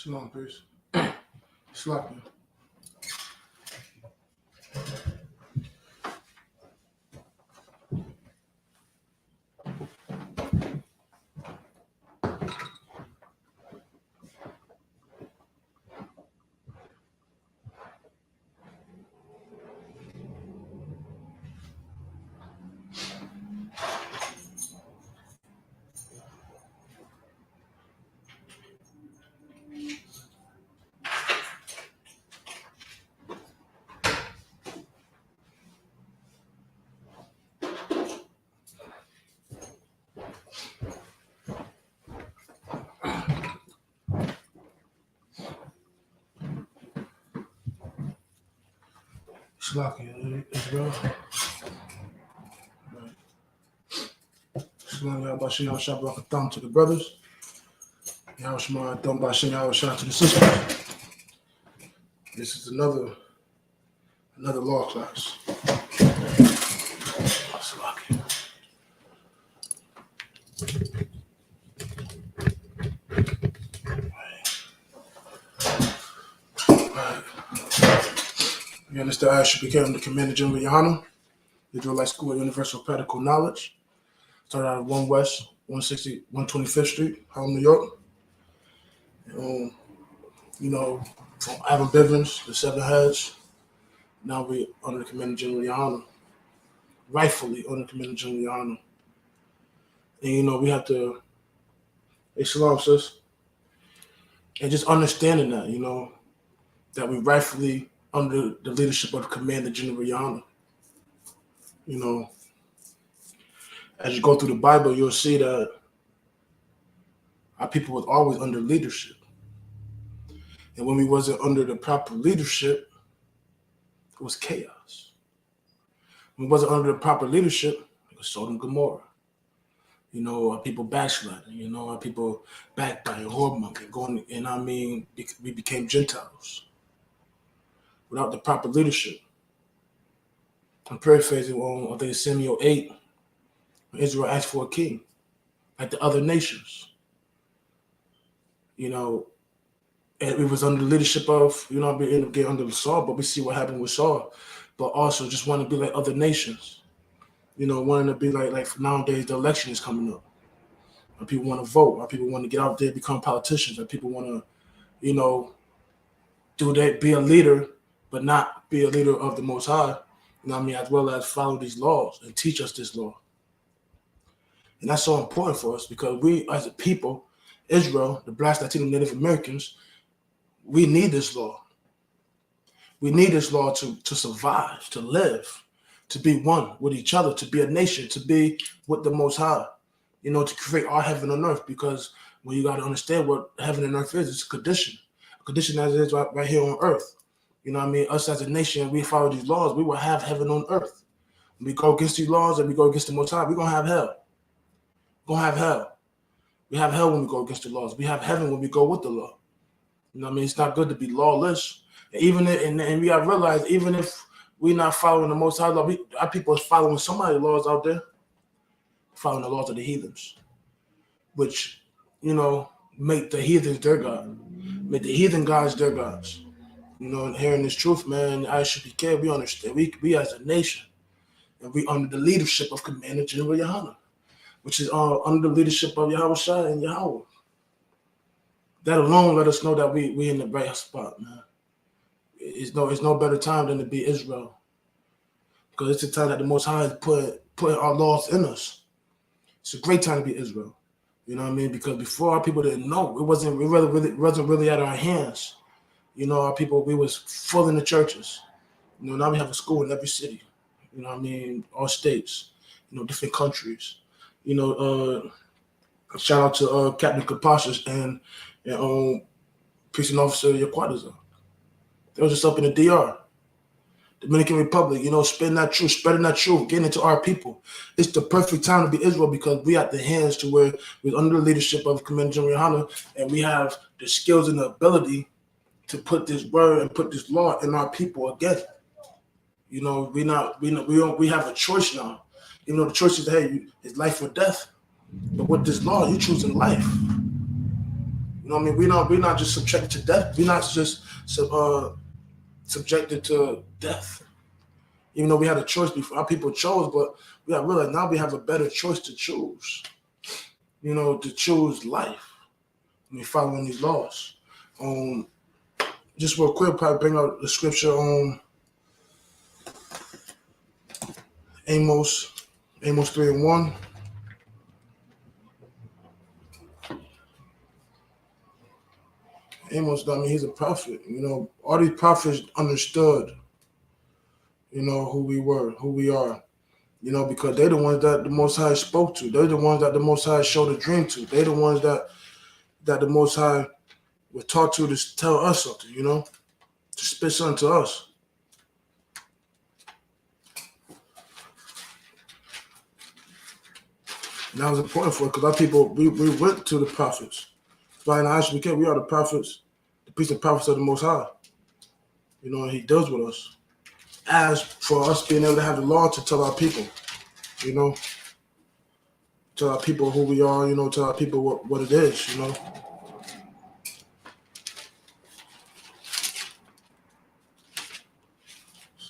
Shalom, peace. Slap you. Slap you, Israel. Shalom, y'all. Bashim, y'all. Shabbat Thumb to the brothers. Y'all, Shema, Thumb, Bashim, y'all. Shout to the sisters. This is another law class. Slap you. You understand? I should become the Commander General Yohana, Israelite School of Universal Practical Knowledge. Started out at 1 West, 160, 125th Street, Harlem, New York. From Ivan Bivens, the Seven Heads. Now we under the Commander General Yohana, rightfully under Commander General Yohana. And we have to, hey, shalom, sis. And just understanding that, that we rightfully under the leadership of Commander General Yohana. As you go through the Bible, you'll see that our people was always under leadership. And when we wasn't under the proper leadership, it was chaos. When we wasn't under the proper leadership, it was Sodom and Gomorrah. Our people backsliding, our people backbiting, whoremongering, we became Gentiles without the proper leadership. I'm paraphrasing on, I think it's Samuel 8, when Israel asked for a king, like the other nations. And it was under the leadership of, we ended up getting under Saul, but we see what happened with Saul. But also just want to be like other nations. Wanting to be like nowadays the election is coming up. And people want to vote. People want to get out there, become politicians. And people want to, be a leader, but not be a leader of the Most High. As well as follow these laws and teach us this law. And that's so important for us because we, as a people, Israel, the Blacks, Latino, Native Americans, we need this law. We need this law to survive, to live, to be one with each other, to be a nation, to be with the Most High, to create our heaven on earth. Because when you got to understand what heaven and earth is, it's a condition as it is right here on earth. Us as a nation, we follow these laws, we will have heaven on earth. When we go against these laws and we go against the Most High, we're going to have hell. We're going to have hell. We have hell when we go against the laws. We have heaven when we go with the law. It's not good to be lawless. And we got to realize, even if we're not following the Most High law, our people are following somebody's laws out there, following the laws of the heathens, which, make the heathens their God. Make the heathen gods their gods. And hearing this truth, man, I should be careful. We understand. We as a nation, and we under the leadership of Commander General Yohana, which is under the leadership of Yahweh Shai and Yahweh. That alone let us know that we in the right spot, man. It's no better time than to be Israel. Because it's the time that the Most High is putting our laws in us. It's a great time to be Israel. Because before our people didn't know. It wasn't really at our hands. Our people, we was full in the churches. Now we have a school in every city. All states, different countries. Shout out to Captain Kapashas and Priest and Officer Yaquadazar. They was just up in the DR, Dominican Republic, spreading that truth, getting it to our people. It's the perfect time to be Israel because we at the hands to where we're under the leadership of Commander General Yohana, and we have the skills and the ability to put this word and put this law in our people again. We have a choice now. The choice is, hey, it's life or death. But with this law, you're choosing life. know what I mean? We're not just subjected to death. We're not just subjected to death. Even though we had a choice before, our people chose, but we got to realize now we have a better choice to choose. You know, to choose life. I mean, following these laws. Just real quick, probably bring out the scripture on Amos 3:1. Amos, I mean, he's a prophet. You know, all these prophets understood, you know, who we were, who we are. You know, because they're the ones that the Most High spoke to. They're the ones that the Most High showed a dream to. They're the ones that the Most High was taught to tell us something, you know, to spit something to us. And that was important for us because our people, we went to the prophets. By now, we are the prophets, the priests and prophets of the Most High. You know, and he deals with us. As for us being able to have the law to tell our people, you know, tell our people who we are, you know, tell our people what it is, you know.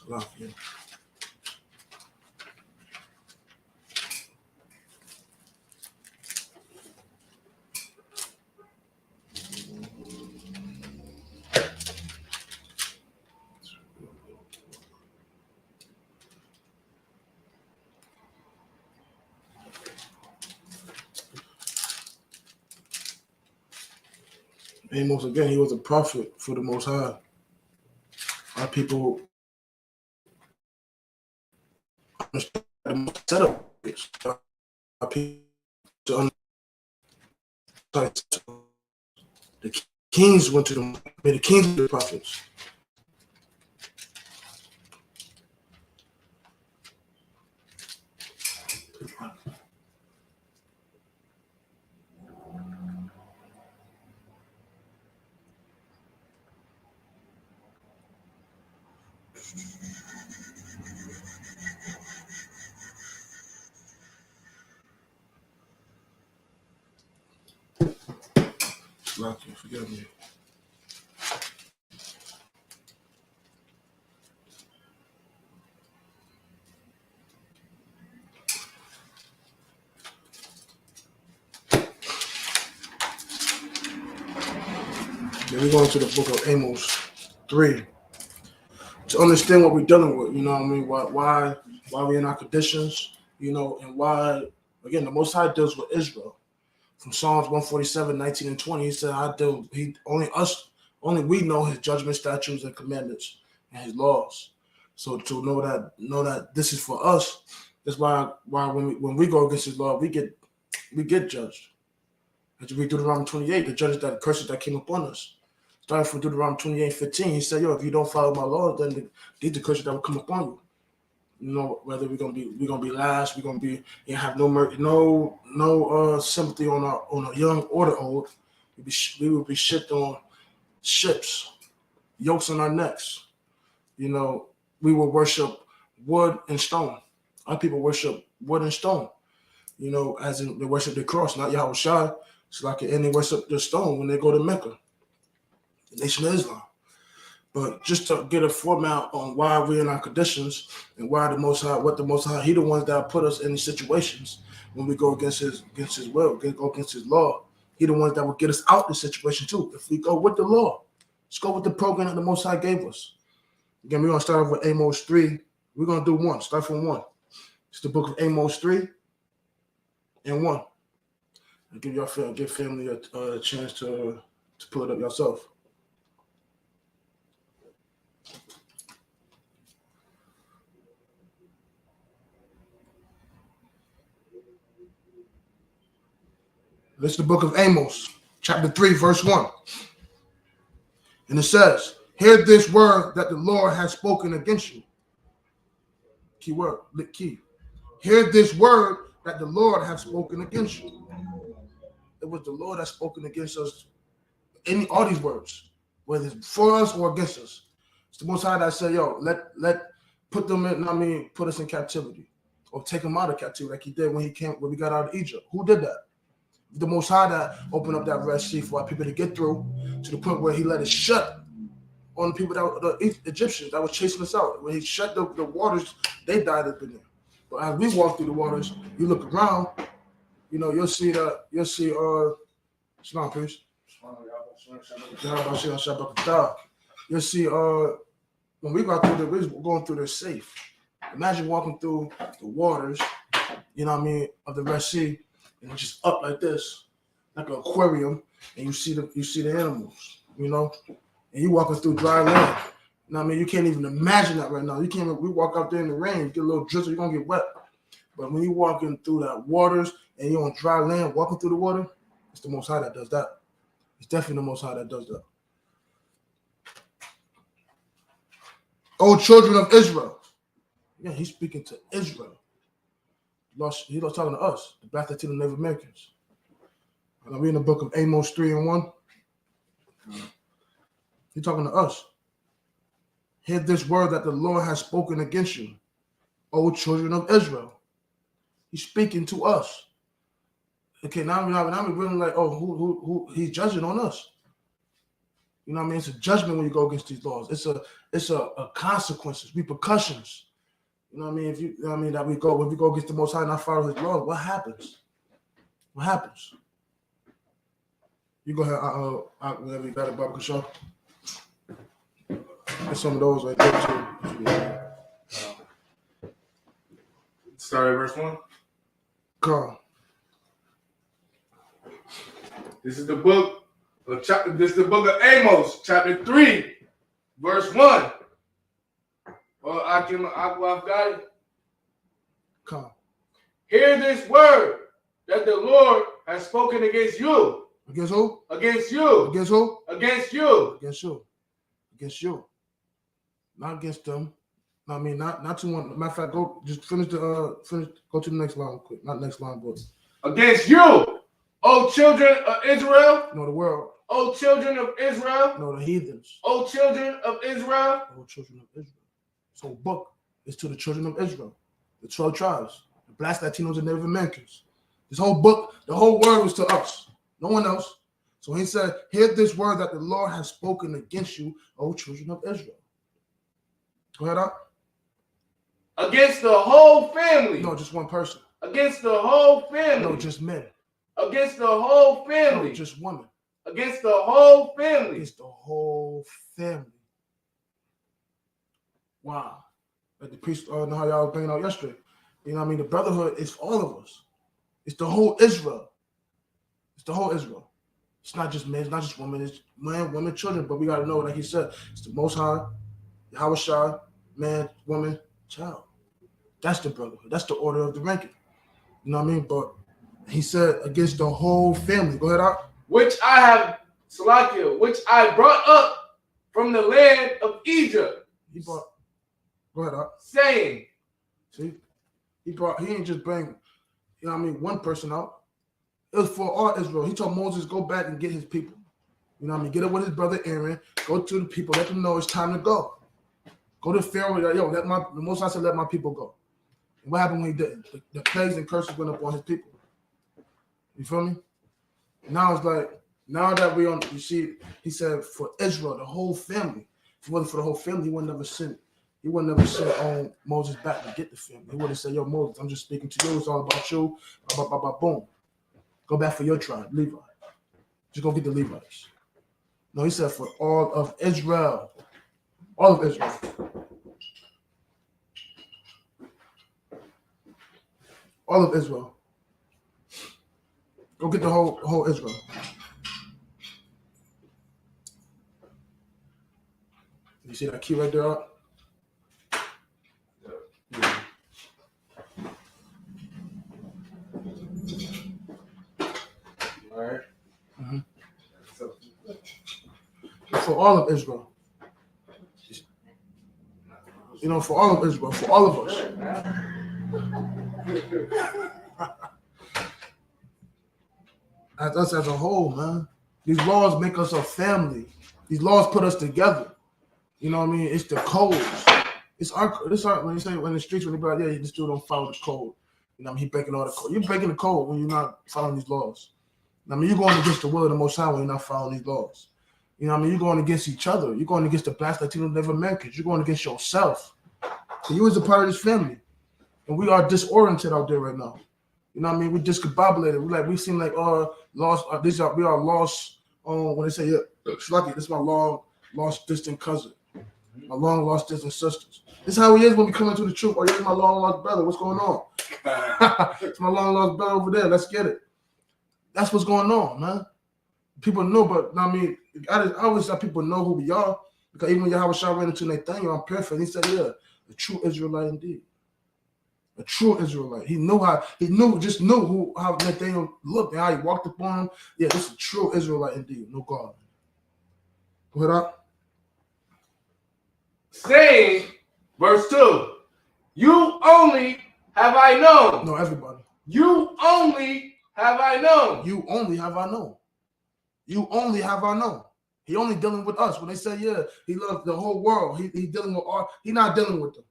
Yeah. Amos, again, he was a prophet for the Most High. Our people understand the setup. Our people the kings went to them. The kings were the prophets. Lucky, forgive me. Then we go into the book of Amos 3 to understand what we're dealing with. You know what I mean? Why we're in our conditions, you know, and why, again, the Most High deals with Israel. From Psalms 147, 19 and 20, he said, only we know his judgment, statutes, and commandments and his laws. So to know that this is for us, that's why when we go against his law, we get judged. As you read Deuteronomy 28, the curses that came upon us. Starting from Deuteronomy 28:15, he said, if you don't follow my laws, then these are the curses that will come upon you. You know, whether we're gonna be last, we're gonna be have no sympathy on a young or the old. We will be shipped on ships, yokes on our necks. You know, we will worship wood and stone. Our people worship wood and stone. You know, as in they worship the cross, not Yahweh Shai. It's like and they worship the stone when they go to Mecca, the Nation of Islam. But just to get a format on why we're in our conditions and why the Most High, he the ones that put us in these situations when we go against his will, go against his law. He the ones that will get us out of the situation too. If we go with the law, let's go with the program that the Most High gave us. Again, we're gonna start off with Amos 3. We're gonna do 1. Start from 1. It's the book of Amos 3 and 1. And give family a chance to pull it up yourself. This is the book of Amos, chapter 3, verse 1. And it says, hear this word that the Lord has spoken against you. Key word, key. Hear this word that the Lord has spoken against you. It was the Lord that spoken against us. All these words, whether it's for us or against us. It's the Most High that said, put them in, put us in captivity. Or take them out of captivity like he did when we got out of Egypt. Who did that? The Most High that opened up that Red Sea for our people to get through, to the point where he let it shut on the people the Egyptians that was chasing us out. When he shut the waters, they died up in there. But as we walk through the waters, you look around, you'll see Shalom, please. You'll see when we got through we're going through there safe. Imagine walking through the waters, of the Red Sea, and it's just up like this, like an aquarium, and you see the animals, and you walking through dry land. You can't even imagine that right now. We walk out there in the rain, get a little drizzle, you're gonna get wet. But when you walking through that waters and you're on dry land, walking through the water, it's the Most High that does that. It's definitely the Most High that does that. O children of Israel. Yeah, he's speaking to Israel. He's not talking to us, the Black Latino Native Americans. And I'm reading the book of Amos 3:1. He's talking to us. Hear this word that the Lord has spoken against you, O children of Israel. He's speaking to us. Okay, now we're really like, who he's judging on us. It's a judgment when you go against these laws. It's a consequences, repercussions. If that when we go against the Most High and not follow his laws, what happens? What happens? You go ahead, whenever you got it, Barbara Shaw. There's some of those right there too. Start at verse 1. Come. This is the book of Amos, chapter 3, verse 1. I've got it. Come. Hear this word that the Lord has spoken against you. Against who? Against you. Against who? Against you. Against you. Against you. Not against them. Not to one. Matter of fact, go to the next line quick. Not next line, but against you, O children of Israel. No, the world. O children of Israel. No, the heathens. O children of Israel. O children of Israel. So book is to the children of Israel, the 12 tribes, the Blacks, Latinos, and Native Americans. This whole book, the whole word was to us, no one else. So he said, hear this word that the Lord has spoken against you, O children of Israel. Go ahead, up. Against the whole family. No, just one person. Against the whole family. No, just men. Against the whole family. No, just women. Against the whole family. Against the whole family. Wow. Like the priest, know how y'all was bringing out yesterday. The brotherhood is all of us. It's the whole Israel. It's the whole Israel. It's not just men, it's not just women, it's man, women, children. But we got to know, like he said, it's the Most High, Yahweh Shai, man, woman, child. That's the brotherhood. That's the order of the ranking. You know what I mean? But he said against the whole family. Go ahead, out. Which I brought up from the land of Egypt. Go ahead, out. Saying. See? He ain't just bring, one person out. It was for all Israel. He told Moses, go back and get his people. Get up with his brother Aaron, go to the people, let them know it's time to go. Go to Pharaoh, the Most High said, let my people go. And what happened when he didn't? The plagues and curses went up on his people. You feel me? Now it's like, now that you see, he said for Israel, the whole family. If it wasn't for the whole family, he would never send on Moses back to get the family. He would have said, yo, Moses, I'm just speaking to you. It's all about you. Boom. Go back for your tribe, Levi. Just go get the Levites. No, he said for all of Israel. All of Israel. All of Israel. Go get the whole Israel. You see that key right there? Yeah. All right. Mm-hmm. For all of Israel. For all of Israel, for all of us. As us as a whole, man. These laws make us a family. These laws put us together. You know what I mean? It's the codes. It's our when you say in the streets, when they be like, yeah, this dude don't follow the code. He breaking all the code. You're breaking the code when you're not following these laws. I mean, you're going against the will of the Most High when you're not following these laws. You know what I mean? You're going against each other. You're going against the Blacks, Latinos, Native Americans. You're going against yourself. So you as a part of this family. And we are disoriented out there right now. You know what I mean? We discombobulated. We seem like lost. We are lost. When they say, yeah, Shlaki, this is my long lost distant cousin, my long lost distant sisters. This is how he is when we come into the truth. Oh, here's my long lost brother. What's going on? It's my long lost brother over there. Let's get it. That's what's going on, man. People know, but I mean, I always let people know who we are, because even when Yahweh Shah ran into Nathaniel on paraphrase, he said, yeah, the true Israelite indeed. A true Israelite. He knew how Nathaniel looked and how he walked upon him. Yeah, this is a true Israelite indeed. No God. Go ahead up. Saying, verse 2, you only have I known. No, everybody. You only have I known. You only have I known. You only have I known. He only dealing with us. When they say, yeah, he loves the whole world. He dealing with all. He not dealing with them.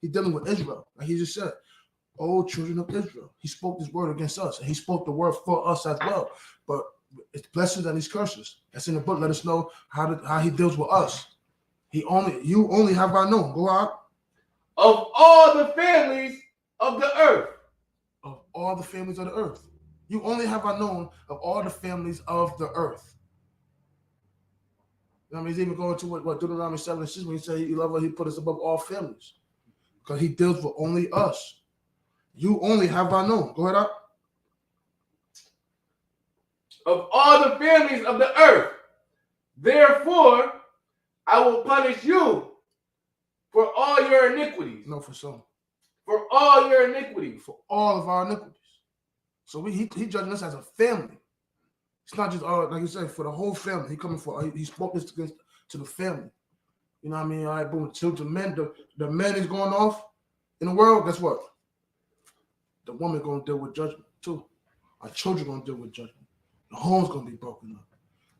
He's dealing with Israel. Like he just said, oh, children of Israel. He spoke this word against us. And he spoke the word for us as well. But it's blessings and his curses. That's in the book. Let us know how he deals with us. You only have I known. Go out. Of all the families of the earth. Of all the families of the earth. You only have I known of all the families of the earth. You know what I mean? He's even going to what Deuteronomy 7:6 when he said he loved us, he put us above all families. Because he deals with only us. You only have I known. Go ahead up. Of all the families of the earth. Therefore, I will punish you for all your iniquities. No, for some. For all your iniquities. For all of our iniquities. So he judging us as a family. It's not just like you said, for the whole family. He spoke this to the family. You know what I mean? All right, boom. So the men is going off in the world. Guess what? The woman gonna deal with judgment too. Our children gonna deal with judgment. The home's gonna be broken up.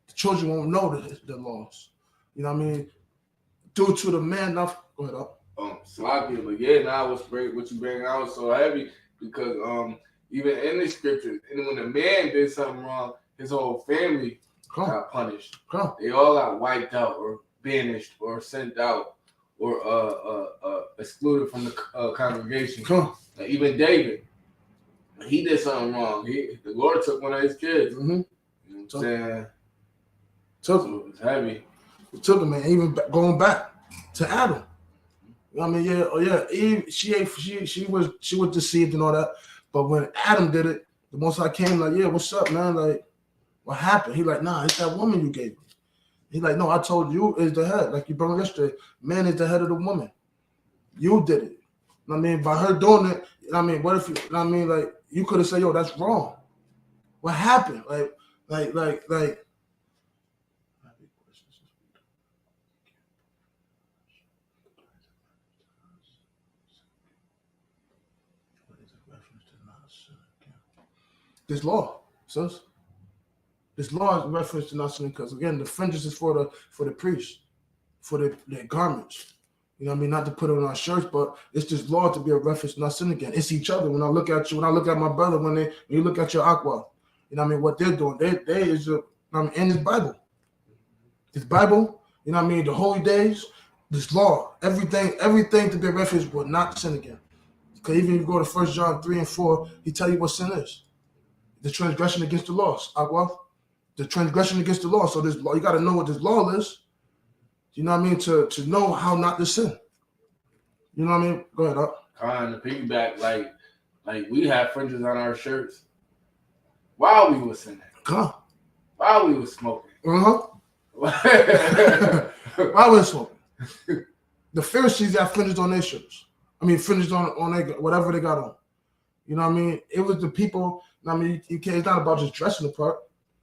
The children won't know the laws. You know what I mean? Due to the man. Now, go ahead up. Sloppy, but yeah, now what you bring out so heavy because even in the scriptures, and when a man did something wrong, his whole family got punished. They all got wiped out or banished or sent out or excluded from the congregation. Like even David, he did something wrong. The Lord took one of his kids. Mm-hmm. You know what I'm saying? Took him. So it was heavy. It took him, man. Even going back to Adam. You know what I mean? Yeah, Eve, she was deceived and all that. But when Adam did it, the Most High came like, yeah, what's up, man? Like, what happened? He like, nah, it's that woman you gave me. He like, no, I told you is the head. Like you brought yesterday, man is the head of the woman. You did it. I mean, by her doing it, I mean, what if you? I mean, like you could have said, yo, that's wrong. What happened? Like. This law, sis. This law is a reference to not sinning because again, the fringes is for the priests, for their garments. You know what I mean? Not to put it on our shirts, but it's this law to be a reference to not sin again. It's each other. When I look at you, when I look at my brother, when you look at your aqua, you know what I mean? What they're doing, they is in this Bible. This Bible, you know what I mean? The holy days, this law, everything to be a reference will not sin again. Because even if you go to 1 John 3 and 4, he tell you what sin is. The transgression against the law. The transgression against the law. So this law, you got to know what this law is. You know what I mean? To know how not to sin. You know what I mean? Go ahead, up. Trying to piggyback, like we have fringes on our shirts while we was sinning. While we was smoking. While we was smoking. The Pharisees got fringes on their shirts. I mean, fringes on their whatever they got on. You know what I mean? It was the people. I mean, you can't. It's not about just dressing the part.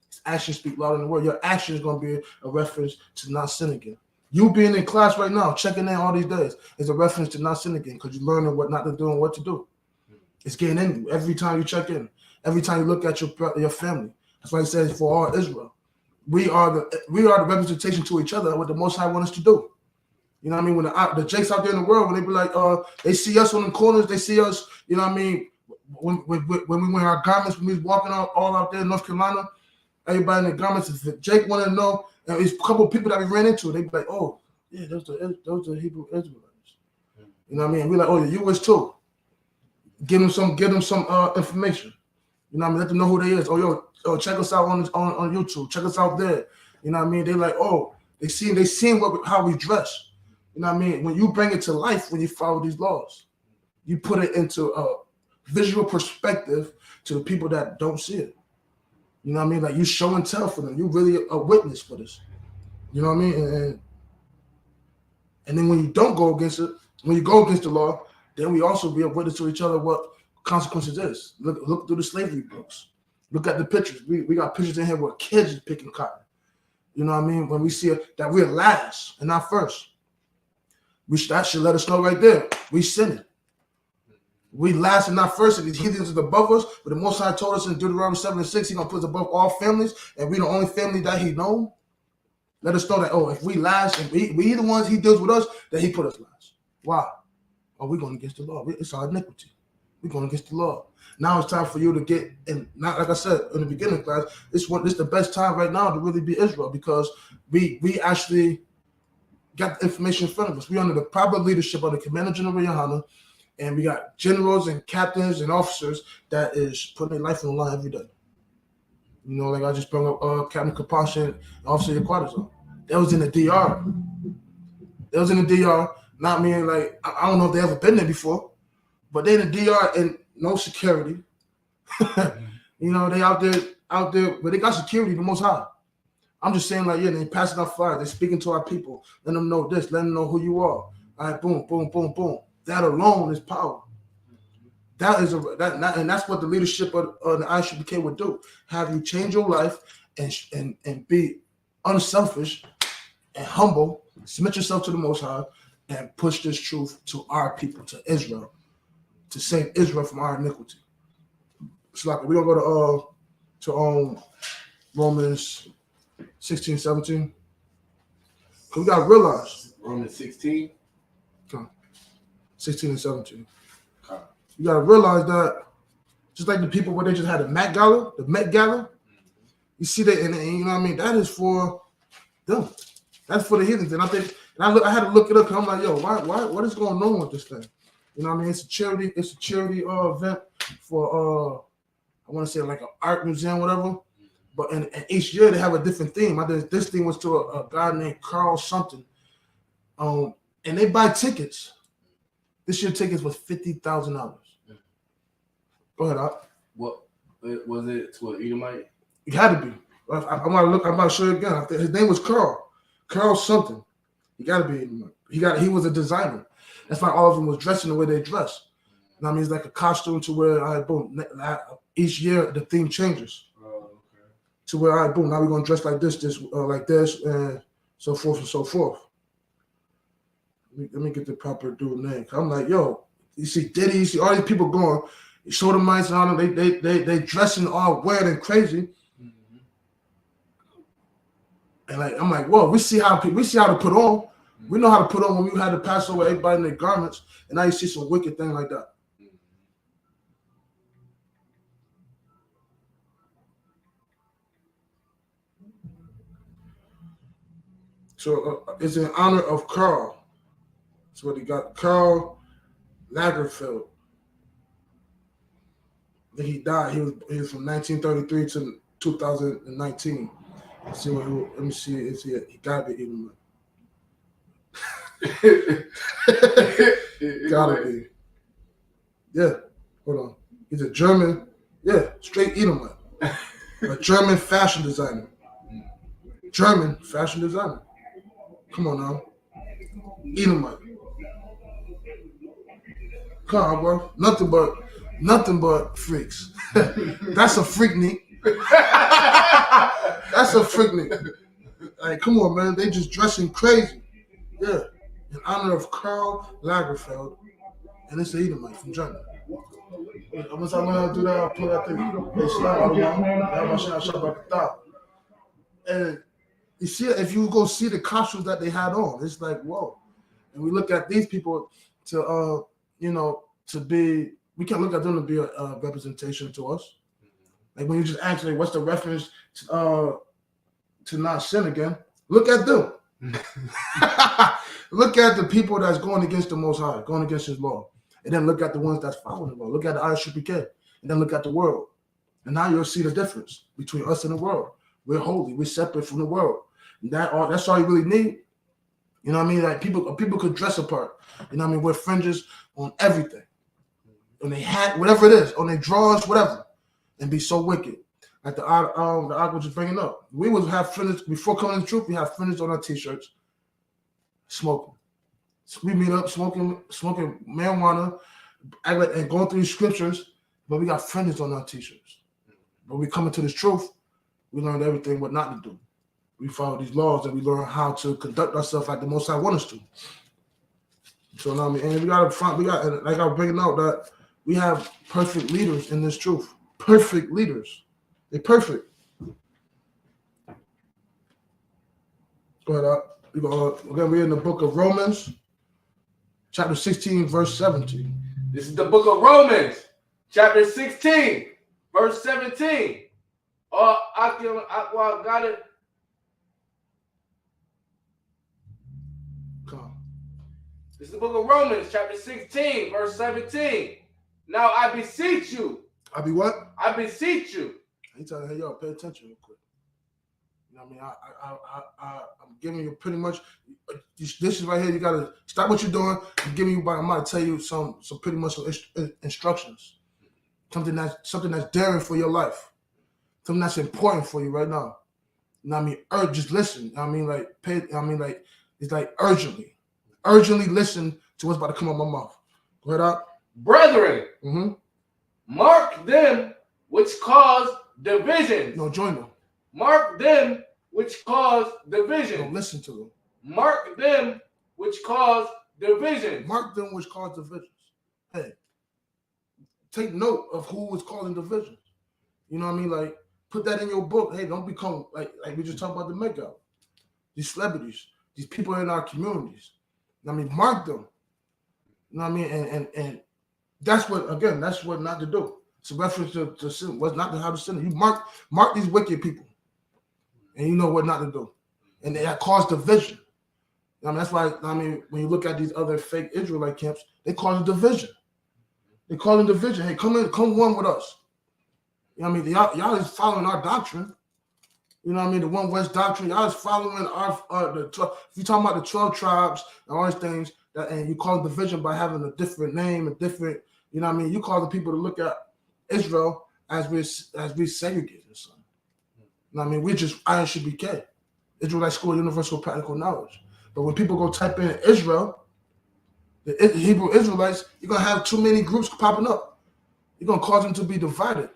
It's actions speak louder than the word. Your action is going to be a reference to not sin again. You being in class right now, checking in all these days, is a reference to not sin again because you're learning what not to do and what to do. It's getting in you every time you check in, every time you look at your family. That's why he says for all Israel, we are the representation to each other of what the Most High wants us to do. You know what I mean? When the Jakes out there in the world, when they be like, they see us on the corners, they see us. You know what I mean? When we wear our garments, when we was walking all out there in North Carolina, everybody in the garments. If Jake wanted to know, and there's a couple of people that we ran into, they'd be like, "Oh, yeah, those are Hebrew Israelites." You know what I mean? We're like, "Oh, yeah, you was too." Give them some information. You know what I mean? Let them know who they is. Oh, check us out on YouTube. Check us out there. You know what I mean? They like, oh, they seen how we dress. You know what I mean? When you bring it to life, when you follow these laws, you put it into a visual perspective to the people that don't see it. You know what I mean? Like you show and tell for them. You really a witness for this. You know what I mean? And then when you don't go against it, when you go against the law, then we also be a witness to each other what consequences is. Look through the slavery books. Look at the pictures. We got pictures in here where kids is picking cotton. You know what I mean? When we see that we're last and not first, that should let us know right there. We sinning. We last and not first, and these heathens are above us. But the Most High told us in Deuteronomy 7:6, He gonna put us above all families, and we the only family that He known. Let us know that if we last and we the ones He deals with us, that He put us last. Why? Oh, we're going against the law. It's our iniquity. We're going against the law. Now it's time for you to get in. Not like I said in the beginning class. This the best time right now to really be Israel because we actually got the information in front of us. We under the proper leadership of the Commander General Yohana, and we got generals and captains and officers that is putting their life on the line every day. You know, like I just brought up Captain Kapasha, Officer Yaquatazon. That was in the DR. That was in the DR. Not meaning like I don't know if they ever been there before, but they in the DR and no security. You know, they out there, but they got security the Most High. I'm just saying, like, yeah, they passing out fire. They're speaking to our people. Let them know this. Let them know who you are. All right, boom, boom, boom, boom. That alone is power. And that's what the leadership of the Isupk would do. Have you change your life and be unselfish and humble. Submit yourself to the Most High and push this truth to our people, to Israel, to save Israel from our iniquity. So like we're gonna go to Romans 16, 17. We gotta realize Romans 16. 16 and 17. You gotta realize that just like the people where they just had the Met Gala, you see that, and you know what I mean? That is for them. That's for the heathens. And I had to look it up because I'm like, yo, what is going on with this thing? You know what I mean? It's a charity event for I want to say like an art museum, whatever. But and each year they have a different theme. This thing was to a guy named Carl something. And they buy tickets. This year tickets was $50,000. Go ahead, Op. What was it to an Edomite? It had to be. I'm about to show you again. His name was Carl. Carl something. He got to be. He was a designer. That's why all of them was dressing the way they dress. You know what I mean? It's like a costume to where boom. Each year the theme changes. Oh, okay. To where boom. Now we're gonna dress like this, like this, and so forth and so forth. Let me get the proper dude name. I'm like, yo, you see Diddy, you see all these people going. Sodomites and all them, they dressing all weird and crazy. Mm-hmm. And like I'm like, whoa, we see how to put on. Mm-hmm. We know how to put on when we had to pass over everybody in their garments, and now you see some wicked thing like that. Mm-hmm. So it's in honor of Karl. That's what he got. Karl Lagerfeld. He died. He was from 1933 to 2019. Let me see if he got to be Edomite. Gotta be. Yeah. Hold on. He's a German. Yeah, straight Edomite. A German fashion designer. German fashion designer. Come on now. Edomite. Come on, bro. Nothing but freaks. That's a freaknik. That's a freaknik. Like, come on, man. They just dressing crazy. Yeah. In honor of Karl Lagerfeld. And it's an Edomite from Germany. Once I learn how to do that, I'll pull that thing. And you see, if you go see the costumes that they had on, it's like, whoa. And we look at these people to be, we can't look at them to be a representation to us. Like when you just ask, like, what's the reference to not sin again? Look at them. Look at the people that's going against the Most High, going against His law. And then look at the ones that's following the law. Look at the Isupk, and then look at the world. And now you'll see the difference between us and the world. We're holy. We're separate from the world. And that's all you really need. You know what I mean? Like people could dress apart. You know what I mean? Wear fringes on everything. On their hat, whatever it is, on their drawers, whatever. And be so wicked. Like the Ak was just bringing up. We would have fringes, before coming to the truth, we have fringes on our t-shirts. Smoking. So we meet up smoking marijuana and going through these scriptures, but we got fringes on our t-shirts. But we come into this truth, we learned everything what not to do. We follow these laws and we learn how to conduct ourselves like the Most High wants us to. So now, and we got like I was bringing out that we have perfect leaders in this truth. Perfect leaders. They're perfect. Go ahead, again, we're in the book of Romans, chapter 16, verse 17. This is the book of Romans, chapter 16, verse 17. I got it. Come. This is the book of Romans, chapter 16, verse 17. Now I beseech you. I be what? I beseech you. I ain't telling you, hey, y'all, pay attention real quick. You know what I mean? I'm giving you pretty much, this is right here, you got to stop what you're doing and give me, I'm about to tell you some pretty much some instructions. Something that's daring for your life. Something that's important for you right now. You know what I mean? Just listen. I mean, it's like urgently listen to what's about to come out my mouth. Go ahead, out. Brethren, mark them which cause divisions. No, join them. Mark them which cause divisions. Don't listen to them. Mark them which cause divisions. Mark them which cause divisions. Hey, take note of who is causing divisions. You know what I mean? Like, put that in your book. Hey, don't become like we just talked about the makeout. These celebrities, these people in our communities. I mean, mark them. You know what I mean? And that's what not to do. It's a reference to sin. What's not to how to sin. You mark these wicked people. And you know what not to do. And that caused division. I mean, that's why, when you look at these other fake Israelite camps, they cause a division. They call them division. Hey, come one with us. You know what I mean? Y'all is following our doctrine. You know what I mean? The One West doctrine. Y'all is following if you're talking about the 12 tribes and all these things, and you call it division by having a different name, a different, you know what I mean? You call the people to look at Israel as we segregated or something. You know what I mean? We just Isupk, Israelite School of Universal Practical Knowledge. But when people go type in Israel, the Hebrew Israelites, you're gonna have too many groups popping up. You're gonna cause them to be divided.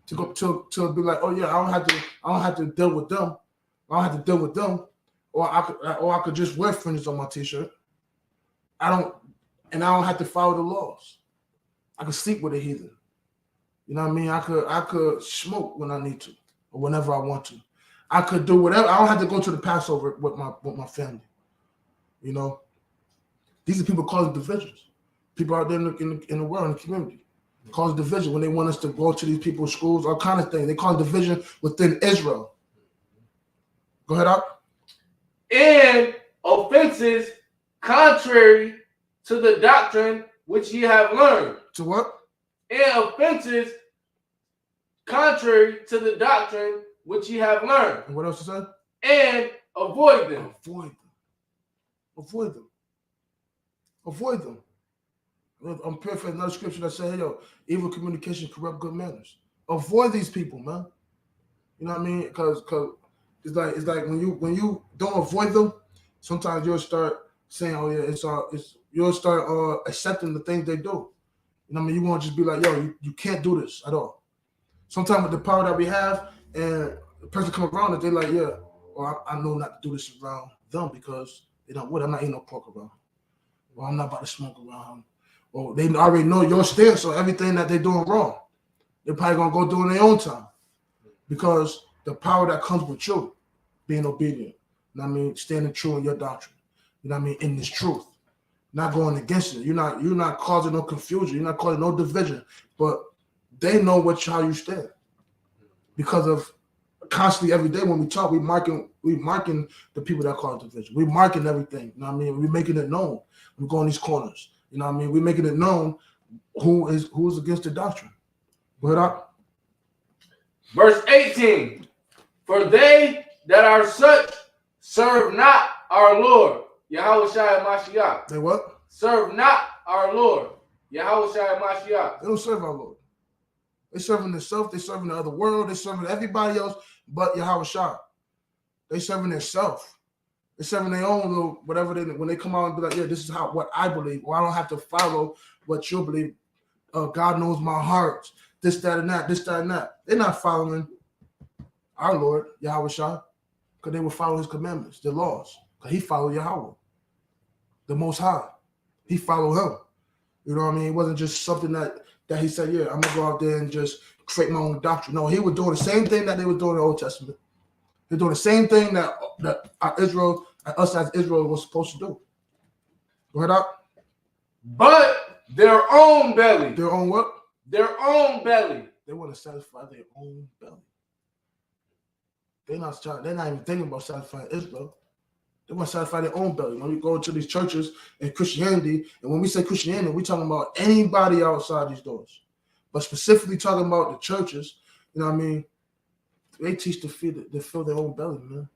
To be like, oh yeah, I don't have to deal with them. I don't have to deal with them. Or I could just wear fringes on my t-shirt. I don't have to follow the laws. I could sleep with a heathen. You know what I mean? I could smoke when I need to, or whenever I want to. I could do whatever. I don't have to go to the Passover with my family. You know, these are people causing divisions. People out there in the world, in the community, cause division when they want us to go to these people's schools, all kind of things. They cause division within Israel. Go ahead, out. And offenses contrary to the doctrine which ye have learned. To what? And offenses contrary to the doctrine which ye have learned. And what else is that? And avoid them. Avoid them. I'm paraphrasing another scripture that says, hey, yo, evil communication corrupt good manners. Avoid these people, man. You know what I mean? Because it's like when you don't avoid them, sometimes you'll start saying, oh yeah, you'll start accepting the things they do. You know what I mean? You won't just be like, yo, you can't do this at all. Sometimes with the power that we have, and the person come around and they're like, yeah, well, I know not to do this around them because they don't what I'm not eating no pork around. Well, I'm not about to smoke around. Well, they already know your stance on everything that they're doing wrong. They're probably gonna go do it in their own time because the power that comes with you being obedient. You know what I mean? Standing true in your doctrine. You know what I mean? In this truth, not going against it. You're not causing no confusion. You're not causing no division. But they know how you stand. because of constantly every day when we talk, we marking the people that cause division. We marking everything. You know what I mean? We're making it known. We go in these corners. You know what I mean? We're making it known who's against the doctrine. Go ahead up. Verse 18. For they that are such serve not our Lord, Yahweh Shai Mashiach. They what? Serve not our Lord, Yahweh Shai Mashiach. They don't serve our Lord. They serving themselves. They serving the other world. They serving everybody else but Yahweh Shai. They serving themselves. They serving their own little whatever they when they come out and be like, yeah, this is what I believe. Well, I don't have to follow what you believe. God knows my heart. This, that, and that. This, that, and that. They're not following our Lord, Yahweh Shai, because they will follow his commandments, the laws. Because he followed Yahweh, the Most High. He followed him. You know what I mean? It wasn't just something that he said, yeah, I'm going to go out there and just create my own doctrine. No, he was doing the same thing that they were doing in the Old Testament. They're doing the same thing that us as Israel was supposed to do. Go ahead out. But their own belly. Their own what? Their own belly. They want to satisfy their own belly. They're not even thinking about satisfying Israel. They want to satisfy their own belly. When we go to these churches and Christianity, and when we say Christianity, we're talking about anybody outside these doors. But specifically talking about the churches, you know what I mean? They teach to fill their own belly, man.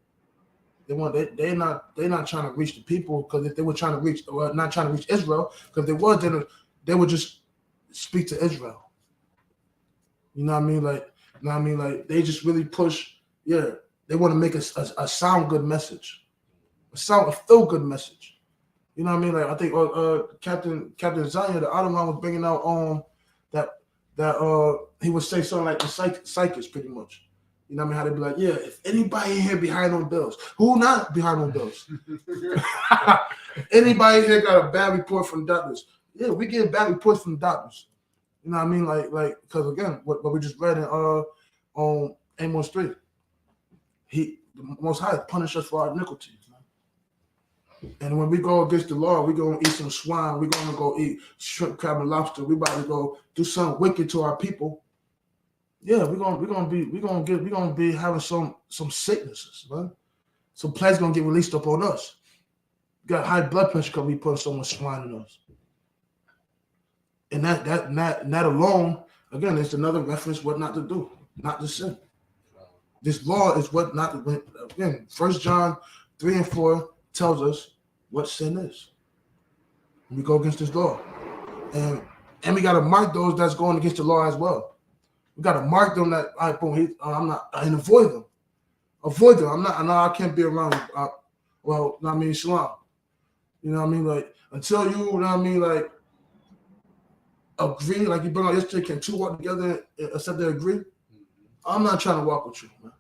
They're not trying to reach the people, because if they were trying to reach, or not trying to reach Israel, because they would just speak to Israel. You know what I mean? Like they just really push. Yeah, they want to make a sound good message, a feel good message. You know what I mean? Like I think Captain Zanya, the other one, was bringing out that he would say something like the psychics pretty much. You know what I mean? How they be like, yeah, if anybody here behind on bills, who not behind on bills? Anybody here got a bad report from doctors? Yeah, we get bad reports from doctors. You know what I mean? Like because again, what we just read in on Amos 3, the Most High punish us for our iniquities. And when we go against the law, we're gonna eat some swine. We're gonna go eat shrimp, crab, and lobster. We about to go do something wicked to our people. Yeah, we're gonna be having some sicknesses, man. Some plagues gonna get released up on us. We got high blood pressure because we put so much swine in us. And that alone, again, it's another reference what not to do, not to sin. This law is what not to. Again, 1 John 3 and 4 tells us what sin is. We go against this law, and we got to mark those that's going against the law as well. We got to mark them that I'm not, and avoid them. Avoid them. I can't be around you. Well, I mean, shalom. You know what I mean? Like until you know what I mean, like agree, like you bring out yesterday, can two walk together except they agree? I'm not trying to walk with you, man.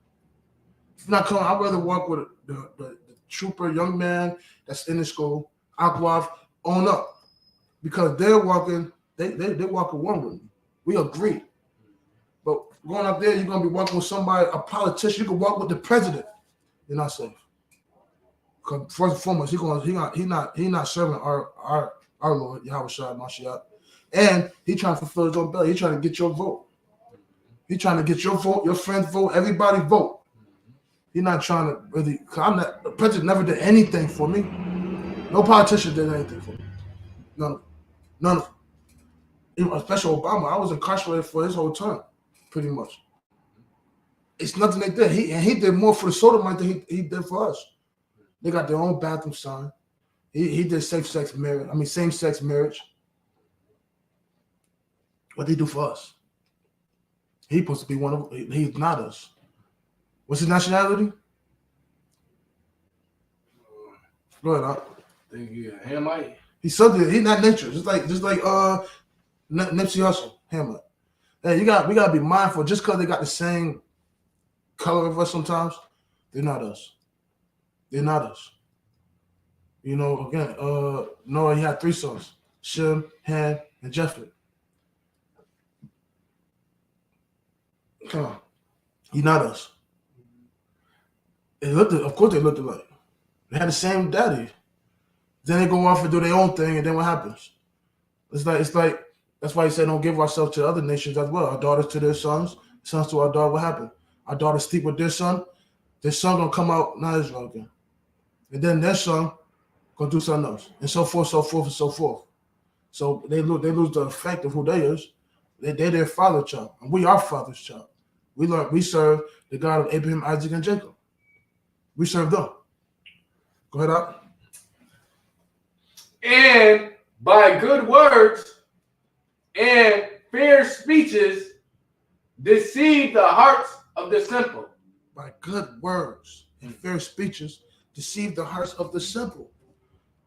If you're not coming, I'd rather walk with the trooper, young man that's in the school, Aquaf, on up. Because they're walking, they're walking one with me. We agree. But going up there, you're gonna be walking with somebody, a politician. You can walk with the president. You're not safe. Because first and foremost, he not serving our Lord, Yahweh Shai Mashiach. And he trying to fulfill his own belly. He trying to get your vote. He trying to get your vote, your friend's vote, everybody vote. He not trying to really. The president never did anything for me. No politician did anything for me. None of them. Even especially Obama. I was incarcerated for his whole term, pretty much. It's nothing they did. He did more for the sodomite than he did for us. They got their own bathroom sign. He did same-sex marriage. What they do for us? He's supposed to be one of. He's not us. What's his nationality? Go ahead, I think he's a Hamite. He's something. He's not nature. Just like Nipsey Hussle, Hamite. Hey, we gotta be mindful. Just because they got the same color of us, sometimes they're not us. They're not us. You know, again, Noah, he had 3 sons: Shem, Ham, and Japheth. Come on, he's not us. Of course, they looked alike. They had the same daddy. Then they go off and do their own thing, and then what happens? It's like that's why he said don't give ourselves to other nations as well. Our daughters to their sons, sons to our daughter. What happened? our daughter sleep with their son gonna come out not Israel again. And then their son gonna do something else. And so forth, so forth, and so forth. So they lose the effect of who they is. They're their father's child. And we are father's child. We serve the God of Abraham, Isaac, and Jacob. We serve them. Go ahead, Doc. And by good words and fair speeches deceive the hearts of the simple. By good words and fair speeches deceive the hearts of the simple.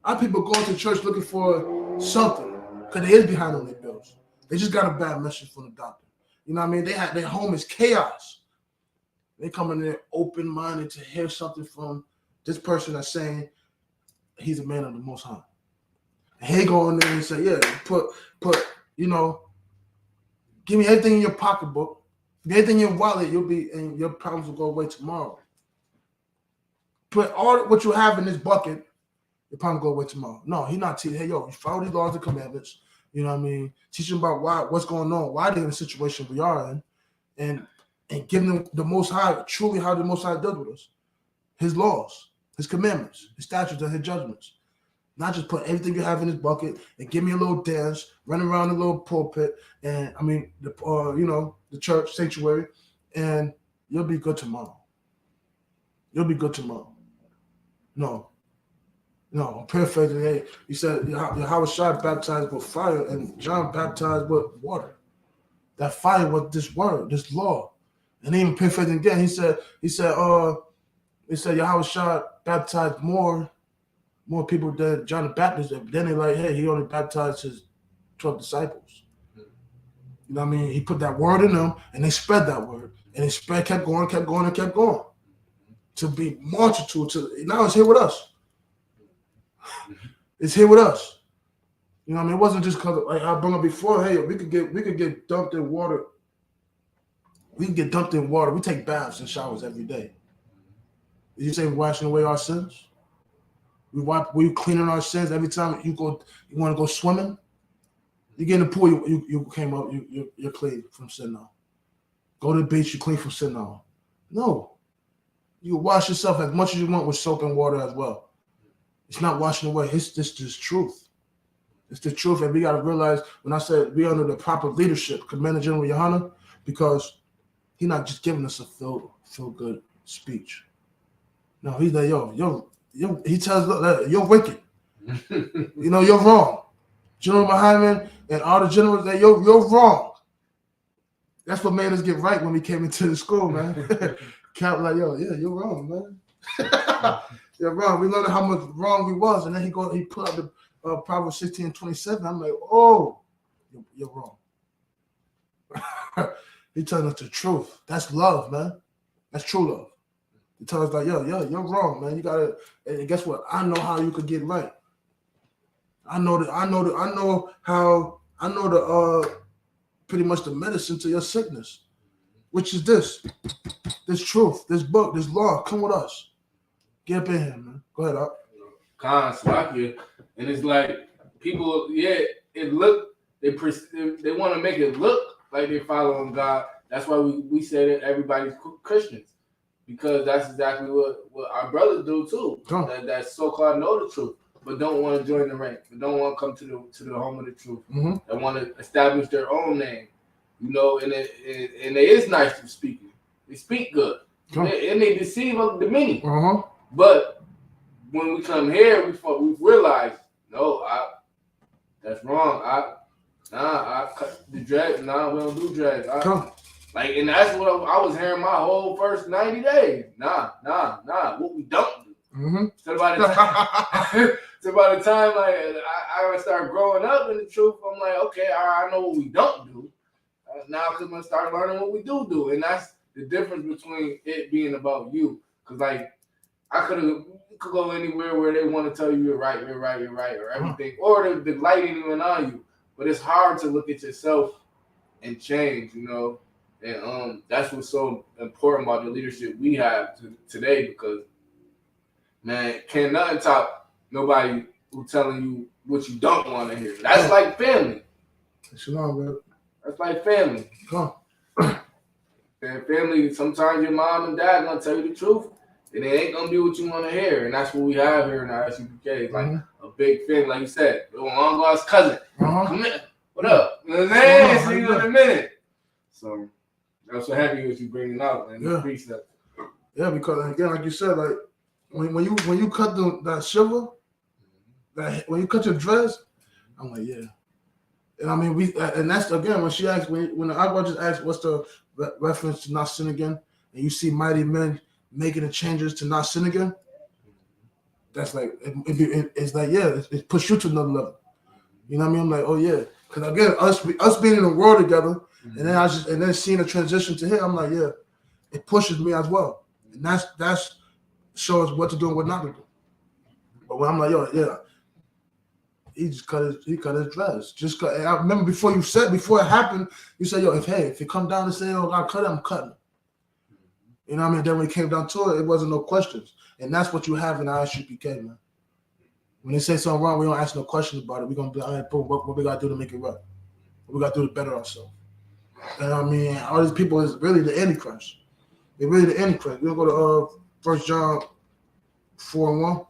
Our people going to church looking for something because they is behind on their bills. They just got a bad message from the doctor. You know what I mean? Their home is chaos. They come in there open-minded to hear something from this person that's saying he's a man of the Most High. And he go in there and say, yeah, put, give me everything in your pocketbook, everything in your wallet, and your problems will go away tomorrow. Put all what you have in this bucket, your problems go away tomorrow. No, he's not teaching. Hey, you follow these laws and commandments. You know what I mean? Teach them about what's going on, why they're in the situation we are in, and give them the Most High, truly how the Most High does with us. His laws, his commandments, his statutes, and his judgments. Not just put everything you have in this bucket and give me a little dance, run around the little pulpit, and the church sanctuary, and you'll be good tomorrow. You'll be good tomorrow. No, I'm paraphrasing. Hey, he said Yahweh Shai baptized with fire, and John baptized with water. That fire was this word, this law. And even paraphrasing again, he said Yahweh Shai baptized more people than John the Baptist. Then they're like, hey, he only baptized his 12 disciples. You know what I mean? He put that word in them, and they spread that word. And it kept going, and kept going. To be multitude. Now it's here with us. It's here with us. You know what I mean? It wasn't just because, like I brought up before, hey, we could get dumped in water. We can get dumped in water. We take baths and showers every day. Did you say we're washing away our sins? We cleaning our sins every time you want to go swimming. You get in the pool, you came up, you're clean from sin now. Go to the beach, you clean from sin now. No. You wash yourself as much as you want with soap and water as well. It's not washing away. It's just truth. It's the truth. And we got to realize when I said we under the proper leadership, Commander General Yohana, because he's not just giving us a feel good speech. No, he's like, yo, he tells us, you're wicked. You're wrong. General Muhammad and all the generals, you're wrong. That's what made us get right when we came into the school, man. Cap like, you're wrong, man. You're wrong. We learned how much wrong we was, and then he put up the Proverbs 16:27. I'm like, oh, you're wrong. He telling us the truth. That's love, man. That's true love. He tells us like, you're wrong, man. You gotta. And guess what? I know how you could get right. I know pretty much the medicine to your sickness, which is this truth, this book, this law. Come with us. Get up in here, man. Go ahead, up. And it's like people, they want to make it look like they're following God. That's why we say that everybody's Christians, because that's exactly what our brothers do too. That so-called know the truth, but don't want to join the rank, but don't want to come to the home of the truth. Mm-hmm. They want to establish their own name, and they is nice to speaking. They speak good, and they deceive the many. Uh-huh. But when we come here, we realize, no, that's wrong. I cut the dreads. Nah, we don't do dreads. And that's what I was hearing my whole first 90 days. Nah. What we don't do. Mm-hmm. So by the time I start growing up in the truth, I'm like, okay, I know what we don't do. Now I'm gonna start learning what we do, and that's the difference between it being about you. Because I could go anywhere where they want to tell you you're right, or everything, or the light ain't even on you. But it's hard to look at yourself and change, And that's what's so important about the leadership we have today, because, man, can't nothing top nobody who's telling you what you don't want to hear. That's like family. Shalom, man. That's like family. family, sometimes your mom and dad gonna tell you the truth, and it ain't gonna be what you want to hear, and that's what we have here in our SUPK. It's like a big thing, like you said, long lost cousin. Come in, what up? You know what I'm saying? See you in a minute. So I'm so happy with you bringing it out and the precept. Yeah, because again, like you said, like when you cut that silver, when you cut your dress, I'm like, yeah. And I mean, and that's again when she asked, when the Akbar just asked, what's the reference to not sin again, and you see mighty men making the changes to not sin again, that's like it's like it pushed you to another level. You know what I mean? I'm like, oh yeah, because again, us being in the world together, and then seeing the transition to here, I'm like, yeah, it pushes me as well, and that's shows what to do and what not to do. But when I'm like, yo, yeah. He cut his dress. Just cut. I remember before it happened, you said, yo, if it come down and say, oh, I cut it, I'm cutting it. You know what I mean? Then when it came down to it wasn't no questions. And that's what you have in ISUPK, man. When they say something wrong, we don't ask no questions about it. We're gonna be like, all right, what we gotta do to make it right? What we gotta do to better ourselves? And I mean, all these people is really the Antichrist. They're really the Antichrist. We're gonna go to 1 John 4:1.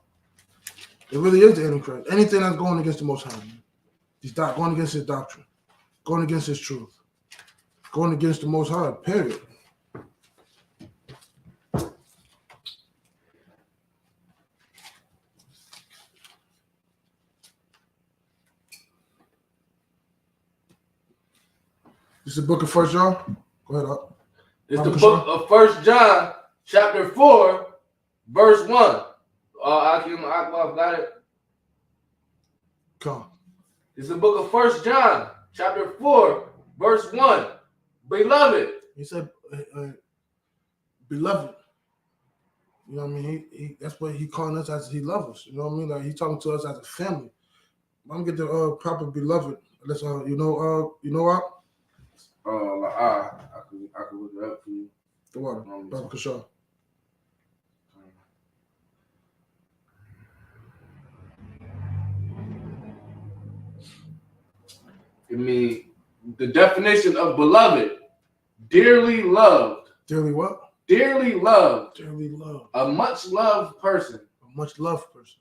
It really is the Antichrist. Anything that's going against the Most High, man. He's going against his doctrine, going against his truth, going against the Most High, period. This is the book of 1 John. Go ahead, up. It's the book of 1 John, chapter 4, verse 1. Akim Akbar got it. Come. It's the book of 1 John, chapter 4, verse 1. Beloved. He said, beloved. You know what I mean? He that's what he calling us as he loves us. You know what I mean? Like he talking to us as a family. I'm gonna get the proper beloved. Let's you know what? I could look it up for you. The water. Brother Kashaw. I mean, the definition of beloved, dearly loved. Dearly what? Dearly loved. Dearly loved. A much loved person. A much loved person.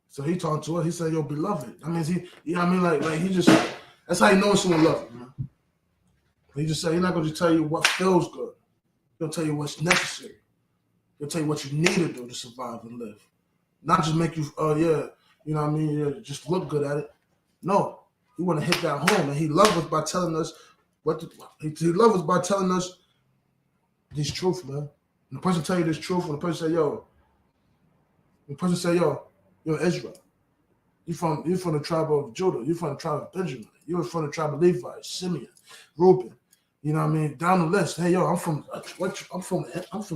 So he talked to us. He said, "Yo, beloved." I mean, you know what I mean? Like he just, that's how you know someone loves you, man. He just said, he's not going to tell you what feels good. He'll tell you what's necessary. He'll tell you what you need to do to survive and live. Not just make you, you know what I mean? Just look good at it. No. He want to hit that home, and he loves us by telling us he loves us by telling us this truth, man. When the person tell you this truth, when the person say, yo, you're Israel. You're from the tribe of Judah. You're from the tribe of Benjamin. You're from the tribe of Levi, Simeon, Reuben. You know what I mean? Down the list. Hey, yo, I'm from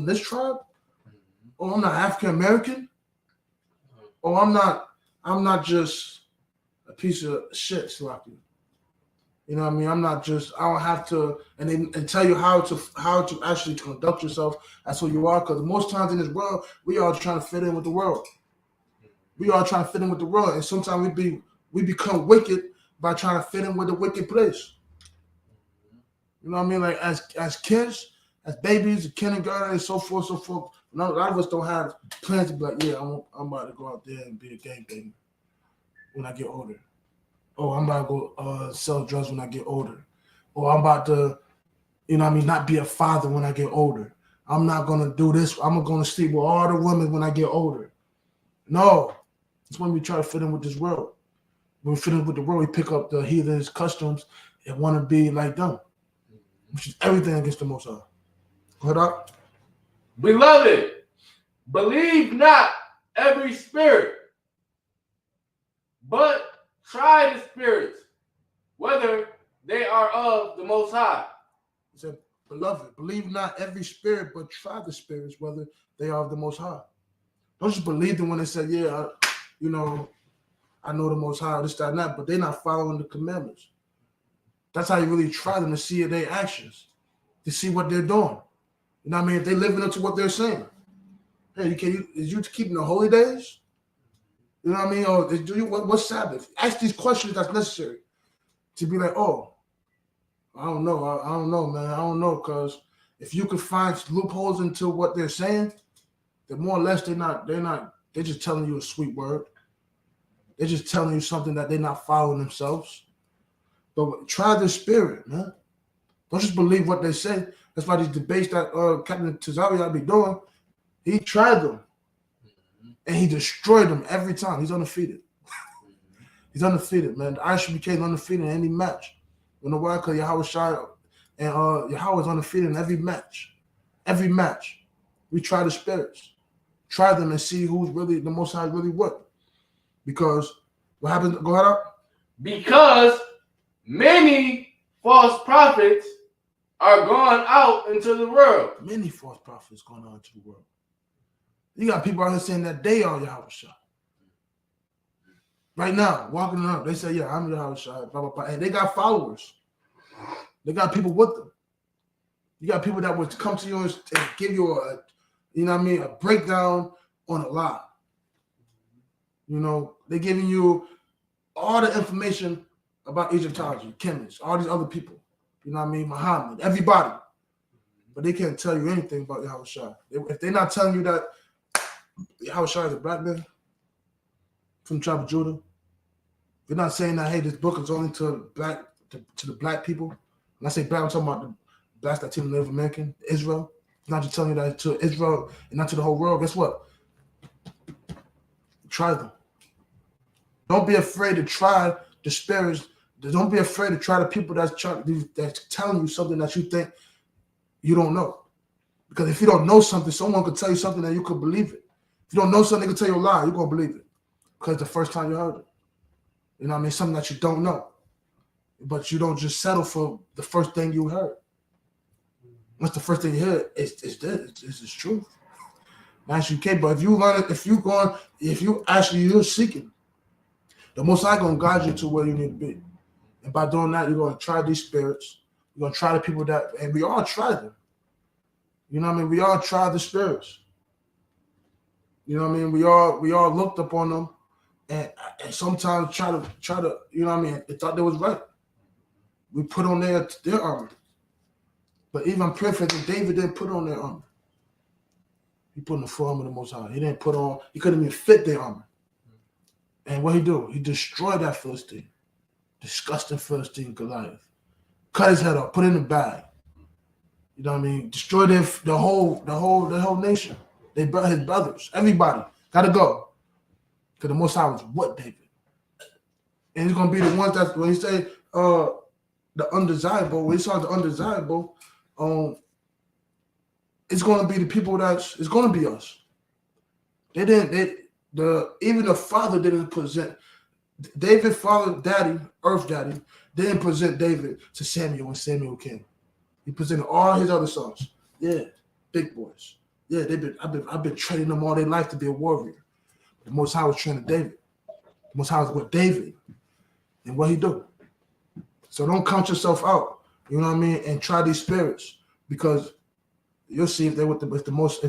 this tribe. Oh, I'm not African American. Oh, I'm not just a piece of shit, Syracuse. You know what I mean? I don't have to, and tell you how to actually conduct yourself as who you are. Because most times in this world, we are trying to fit in with the world. We are trying to fit in with the world, and sometimes we become wicked by trying to fit in with the wicked place. You know what I mean? Like as kids, as babies, kindergarten, and so forth. A lot of us don't have plans to be like, yeah, I'm about to go out there and be a gang baby when I get older. Oh, I'm about to go sell drugs when I get older. Or I'm about to, you know what I mean, not be a father when I get older. I'm not going to do this. I'm going to sleep with all the women when I get older. No. It's when we try to fit in with this world. When we fit in with the world, we pick up the heathens' customs and want to be like them, which is everything against the Most High. Go ahead, up. Beloved, believe not every spirit, but try the spirits, whether they are of the Most High. He said, beloved, believe not every spirit, but try the spirits, whether they are of the Most High. Don't just believe them when they say, yeah, I know the Most High, this, that, and that, but they're not following the commandments. That's how you really try them to see their actions, to see what they're doing. You know what I mean? If they're living up to what they're saying. Hey, is you keeping the holy days? You know what I mean? Or what's Sabbath? Ask these questions that's necessary to be like, oh, I don't know. I don't know, man. I don't know, because if you could find loopholes into what they're saying, then more or less they're just telling you a sweet word. They're just telling you something that they're not following themselves. But try the spirit, man. Don't just believe what they say. That's why these debates that Captain Tazaria be doing, he tried them. And he destroyed them every time. He's undefeated. He's undefeated, man. The Isupk is undefeated in any match. You know why? Because Yahweh Shai and Yahweh is undefeated in every match. Every match. We try the spirits. Try them and see who's really the Most High really what. Because what happens? Go ahead up. Because many false prophets are gone out into the world. Many false prophets going out into the world. You got people out here saying that they are Yahweh Shai. Right now, walking around, they say, yeah, I'm Yahweh Shai, blah, blah, blah. And they got followers. They got people with them. You got people that would come to you and give you a, you know what I mean, a breakdown on a lie. You know, they're giving you all the information about Egyptology, chemists, all these other people. You know what I mean? Muhammad, everybody. But they can't tell you anything about Yahweh Shai. If they're not telling you that Yahweh Shai is a black man from the tribe of Judah, they're not saying that, hey, this book is only to the black people. When I say black, I'm talking about the blacks that team Native American, Israel. It's not just telling you that to Israel and not to the whole world. Guess what? Try them. Don't be afraid to try the spirits. Don't be afraid to try the people that's telling you something that you think you don't know. Because if you don't know something, someone could tell you something that you could believe it. If you don't know something, they could tell you a lie. You're going to believe it. Because it's the first time you heard it. You know what I mean? Something that you don't know. But you don't just settle for the first thing you heard. Once the first thing you heard, it's this. It's truth. That's okay. But if you learn it, you're seeking, the Most High going to guide you to where you need to be. And by doing that, you're going to try these spirits. You're going to try the people that, and we all try them. You know what I mean? We all try the spirits. You know what I mean? We all looked up on them, and sometimes try to, you know what I mean? They thought they was right. We put on their armor. But even Prophet David didn't put on their armor. He put on the full armor of the Most High. He couldn't even fit their armor. And what he do? He destroyed that Philistine. Disgusting Philistine Goliath. Cut his head off, put it in a bag. You know what I mean? Destroyed the whole nation. His brothers, everybody. Gotta go. Because the Most High was what, David? And he's gonna be the ones that when he say the undesirable, when he saw the undesirable, it's gonna be the people it's gonna be us. Even the father didn't present David, father, daddy, earth daddy, didn't present David to Samuel when Samuel came. He presented all his other sons. Yeah, big boys. Yeah, I've been training them all their life to be a warrior. The Most High was training David. The Most High was with David. And what he do? So don't count yourself out. You know what I mean? And try these spirits, because you'll see if they're of the Most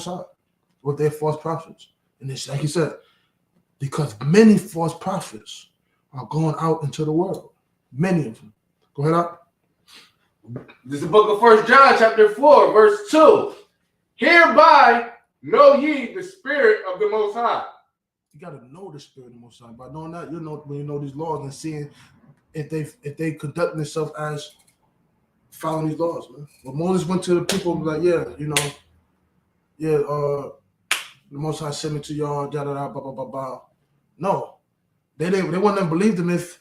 High, or if they're false prophets. And it's like he said, because many false prophets are going out into the world. Many of them. Go ahead up. This is the book of 1 John, chapter 4, verse 2. Hereby know ye the spirit of the Most High. You got to know the spirit of the Most High. By knowing that, you know when you know these laws and seeing if they conduct themselves as following these laws, man. When Moses went to the people and was like, the Most High sent me to y'all, da da da, blah blah blah blah. No, they wouldn't have believed him if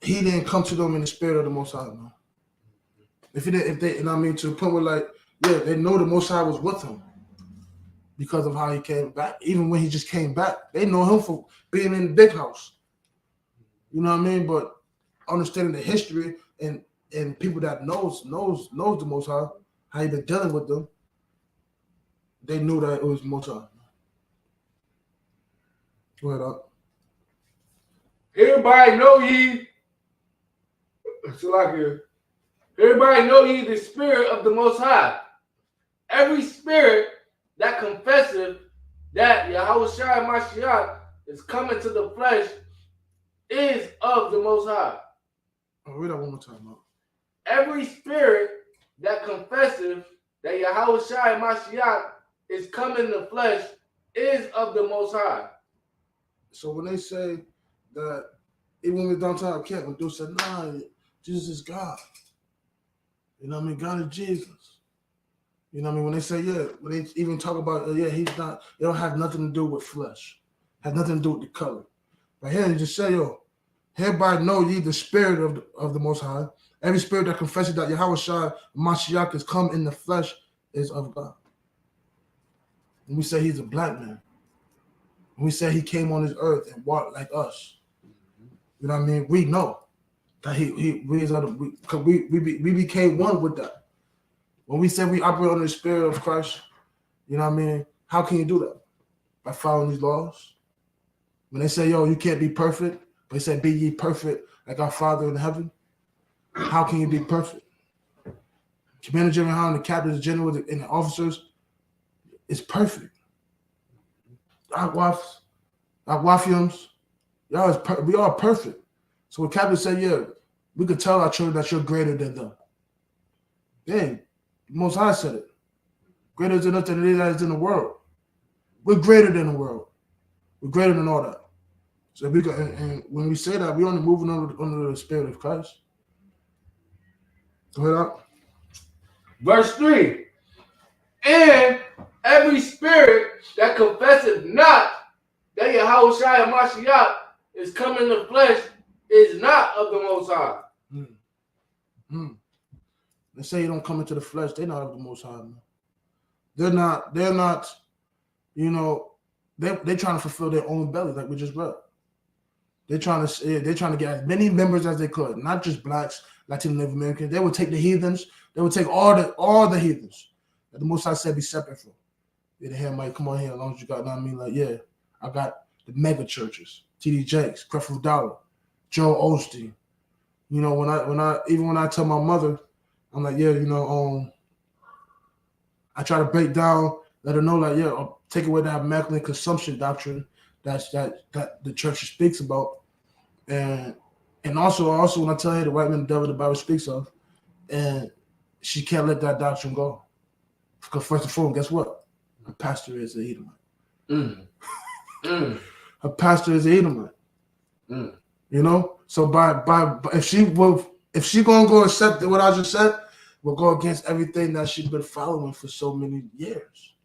he didn't come to them in the spirit of the Most High, man. If they, you know what I mean, to the point where they know the Most High was with him because of how he came back. Even when he just came back, they know him for being in the big house. You know what I mean? But understanding the history and people that knows the Most High, how he been dealing with them, they knew that it was Most High. Go ahead up. Everybody know ye. Everybody know ye the spirit of the Most High. Every spirit that confesseth that Yahweh Shai Mashiach is coming to the flesh is of the Most High. I'll read that one more time, every spirit that confesses that Yahweh Shai Mashiach is coming in the flesh is of the Most High. So when they say that, even when we're downtown camp, when dude said, nah, Jesus is God. You know what I mean? God is Jesus. You know what I mean? When they say, yeah, when they even talk about, he's not, it don't have nothing to do with flesh. Has nothing to do with the color. But here you just say, hereby know ye the spirit of the Most High. Every spirit that confesses that Yahweh Shai Mashiach has come in the flesh is of God. When we say he's a black man, when we say he came on this earth and walked like us, you know what I mean? We know that we became one with that. When we say we operate under the spirit of Christ, you know what I mean? How can you do that? By following these laws. When they say, you can't be perfect, but they say, be ye perfect like our Father in heaven. How can you be perfect? Commander General Hahn, the captains, the generals, and the officers is perfect. Our Wafiums, we are perfect. So when captains say, we could tell our children that you're greater than them. Dang, Most High said it. Greater than us than it is in the world. We're greater than the world. We're greater than all that. So we go, and when we say that, we're only moving under the spirit of Christ. Go ahead up. Verse 3. And every spirit that confesseth not that Yahweh Shai Mashiach is come in the flesh is not of the Most High. They say you don't come into the flesh, they're not of the Most High. Man. They're not, they're trying to fulfill their own belly, like we just read. They're trying to get as many members as they could, not just blacks, Latino, Native Americans. They would take the heathens. They would take all the heathens that the Most High said be separate from. The hand might come on here as long as you got, you know what I mean? Like, I got the mega churches, T.D. Jakes, Creflo Dollar, Joel Osteen. When I tell my mother, I'm like, I try to break down, let her know, like, I'll take away that immaculate consumption doctrine that the church speaks about, and also when I tell her the white man, the devil, the Bible speaks of, and she can't let that doctrine go. Because first and foremost, guess what? Her pastor is an Edomite. Her pastor is an Edomite. So by if she gonna go accept what I just said, we'll go against everything that she's been following for so many years.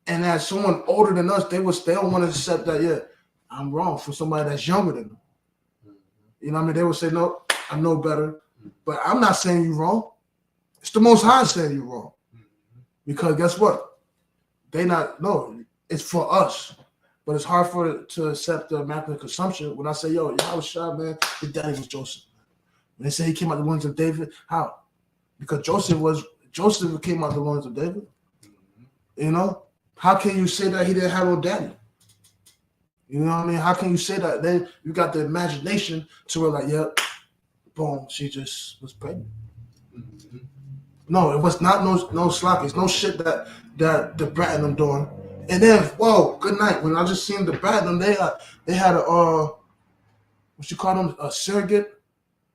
And as someone older than us, they don't want to accept that, I'm wrong for somebody that's younger than them. You know what I mean? They would say, no, I know better. But I'm not saying you're wrong. It's the Most High saying you're wrong. Because guess what? It's for us. But it's hard to accept the immaculate consumption when I say, Yahweh Shai, man, his daddy was Joseph. When they say he came out the loins of David, how? Because Joseph came out the loins of David. How can you say that he didn't have no daddy? You know what I mean? How can you say that? Then you got the imagination to where like, boom, she just was pregnant. No, it was not no sloppy. It's no shit that the Brat and them doing. And then, whoa, good night. When I just seen the Brat and them, they had a what you call them, a surrogate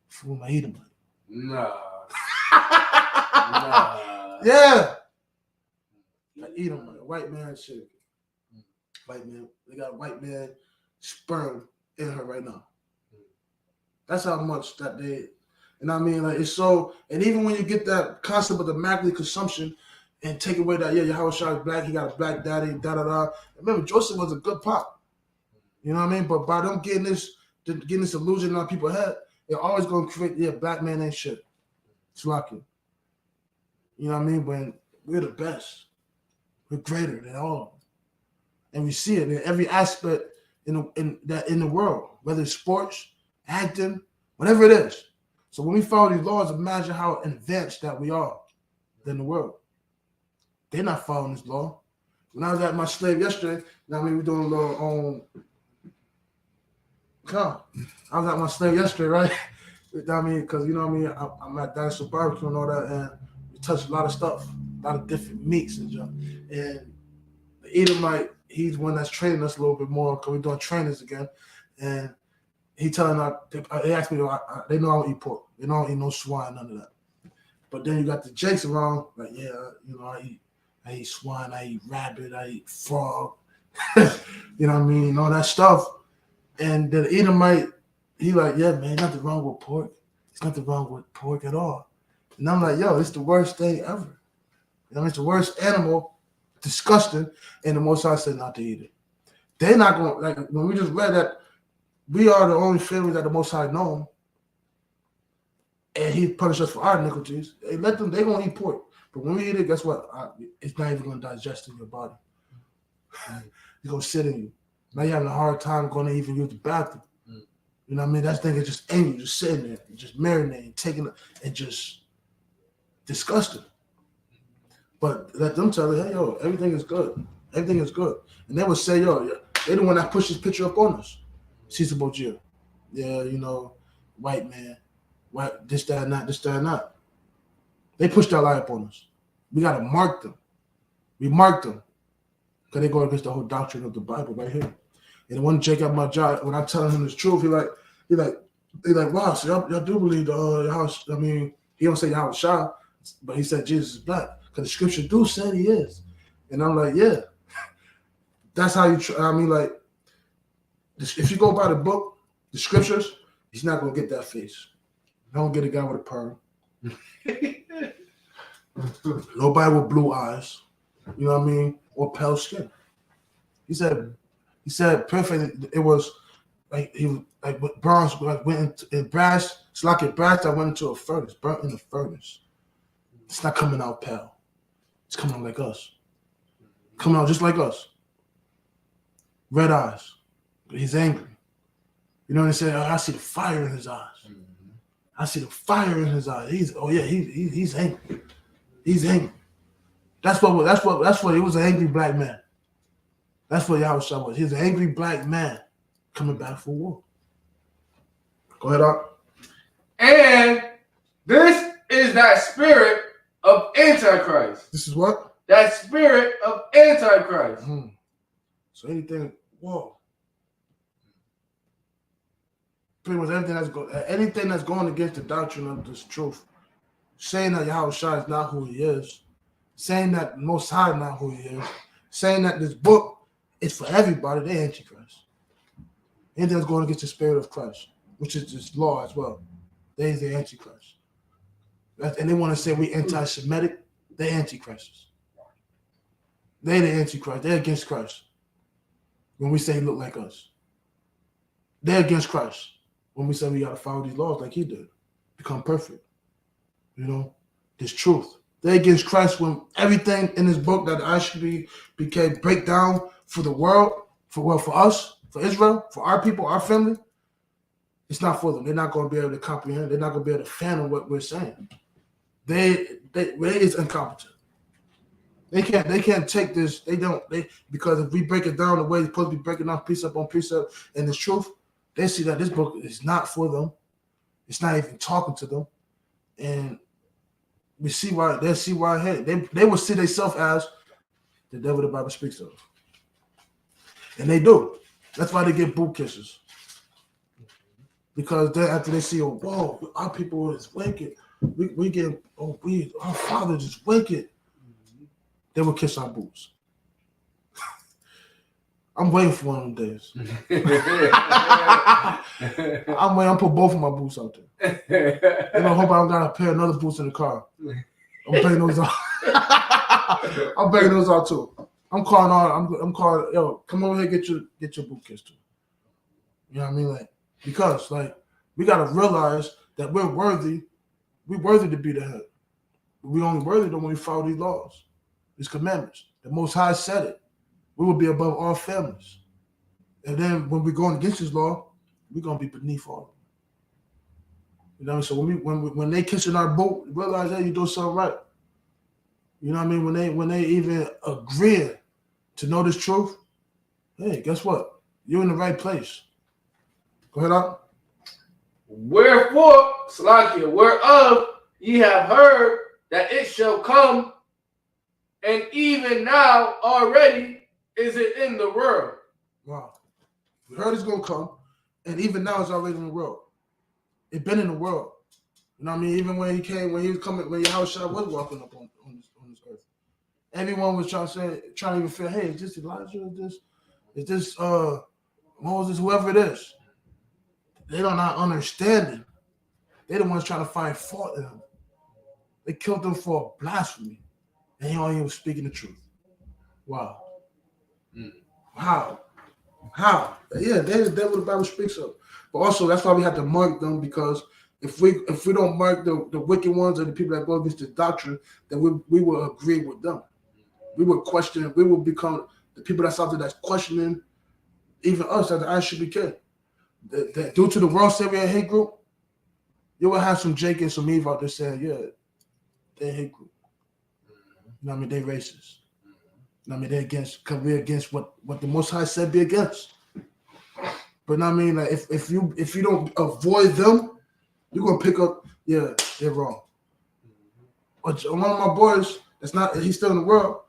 for my Edomite. Nah. Yeah. Edomite, a white man surrogate. White man, they got a white man sperm in her right now. That's how much that they, and I mean, like, it's so, and even when you get that concept of the immaculate consumption and take away that, Yahweh Shai is black, he got a black daddy, da-da-da. Remember, Joseph was a good pop. You know what I mean? But by them getting this illusion in our people's head, they're always going to create, black man ain't shit. It's lucky. You know what I mean? When we're the best. We're greater than all of them. And we see it in every aspect in the world, whether it's sports, acting, whatever it is. So when we follow these laws, imagine how advanced that we are than the world. They're not following this law. When I was at my slave yesterday, we're doing a little I was at my slave yesterday, right? Because I'm at Dinosaur Barbecue and all that, and we touched a lot of stuff, a lot of different meats and stuff. And the Edomite, he's one that's training us a little bit more because we're doing trainings again. And he telling her, they asked me, they know I don't eat pork. They know I don't eat no swine, none of that. But then you got the Jakes around, like, yeah, you know, I eat swine, I eat rabbit, I eat frog, you know what I mean, all that stuff. And the Edomite, he like, yeah, man, nothing wrong with pork. There's nothing wrong with pork at all. And I'm like, yo, it's the worst thing ever. You know, it's the worst animal, disgusting, and the Most High said not to eat it. They're not going, like, when we just read that, we are the only family that the Most High known, and he punished us for our iniquities. They let them, they're going to eat pork. But when we eat it, guess what? It's not even going to digest in your body. It's going to sit in you. Now you're having a hard time going to even use the bathroom. You know what I mean? That thing is just angry, just sitting there, just marinating, taking it, and just disgusting. But let them tell you, hey, yo, everything is good. Everything is good. And they would say, yo, they the one that pushed this picture up on us. Isupk Syracuse. Yeah, you know, white man. White, this, that, and that, this, that, and that. They pushed that lie up on us. We got to mark them. We marked them. Because they go against the whole doctrine of the Bible right here. And when Jake got my job, when I'm telling him this truth, he like, wow, so y'all do believe the house. I mean, he don't say your house shy, but he said Jesus is black. Because the scripture do say he is. And I'm like, yeah. That's how you, I mean, like, if you go by the book, the scriptures, he's not going to get that face. Don't get a guy with a perm. Nobody with blue eyes. You know what I mean? Or pale skin. He said perfect. It was like he like bronze like went in brass. It's like a brass that went into a furnace, burnt in the furnace. It's not coming out pale. It's coming out like us. Coming out just like us. Red eyes. He's angry. You know what I'm saying? I see the fire in his eyes. I see the fire in his eyes. He's angry. He's angry. That's what he was, an angry black man. That's what Yahushua was. He's an angry black man coming back for war. Go ahead, Doc. And this is that spirit of Antichrist. This is what? That spirit of Antichrist. Mm-hmm. So anything, whoa. Pretty much anything that's going against the doctrine of this truth, saying that Yahushua is not who he is, saying that Most High is not who he is, saying that this book is for everybody, they Antichrist. Anything that's going against the spirit of Christ, which is this law as well, they is the Antichrist. And they want to say we anti-Semitic, they Antichrists. They the Antichrist, they're against Christ. When we say he look like us. They're against Christ. When we say we got to follow these laws like he did, become perfect. You know, this truth. They're against Christ when everything in this book that actually became breakdown for the world, for us, for Israel, for our people, our family, it's not for them. They're not going to be able to comprehend. They're not going to be able to fathom what we're saying. They is incompetent. They can't take this. Because if we break it down the way it's supposed to be breaking down precept on precept and the truth, they see that this book is not for them. It's not even talking to them. And they see why they will see themselves as the devil the Bible speaks of. And they do. That's why they get boot kisses. Because then after they see, oh, whoa, our people is wicked. Our fathers is wicked. They will kiss our boots. I'm waiting for one of them days. I'm waiting. I'm put both of my boots out there. And I hope I don't got to pair another boots in the car. I'm bringing those out. I'm bringing those out too. I'm calling. Yo, come over here, get your boot kissed too. You know what I mean? Like, because like we gotta realize that we're worthy. We're worthy to be the head. We only worthy when we follow these laws, these commandments. The Most High said it. We will be above all families. And then when we're going against this law, we're gonna be beneath all of them. You know what I mean? So when they kissing our boot, realize that you do something right. You know what I mean? When they even agree to know this truth, hey, guess what? You're in the right place. Go ahead, Al. Wherefore, Salakia, whereof ye have heard that it shall come, and even now already is it in the world. Wow. We heard it's going to come, And even now, it's already in the world. It's been in the world. You know what I mean? Even when he was coming, when Yahushua was walking up on this earth, everyone was trying to even feel, hey, is this Elijah? Is this Moses? Whoever it is, they don't not understanding. They the ones trying to find fault in him. They killed him for blasphemy, and he only was speaking the truth. Wow. How? Yeah, that's what the Bible speaks of. But also, that's why we have to mark them, because if we don't mark the wicked ones and the people that go against the doctrine, then we will agree with them. We will question. We will become the people that's out there that's questioning even us as the Isupk. Due to the world series and hate group, you will have some Jake and some Eve out there saying, yeah, they hate group. You know what I mean? They racist. You know what I mean? They're against, because we're against what the Most High said be against. But you know what I mean? Like if you don't avoid them, you're gonna pick up, yeah, they're wrong. But one of my boys, he's still in the world,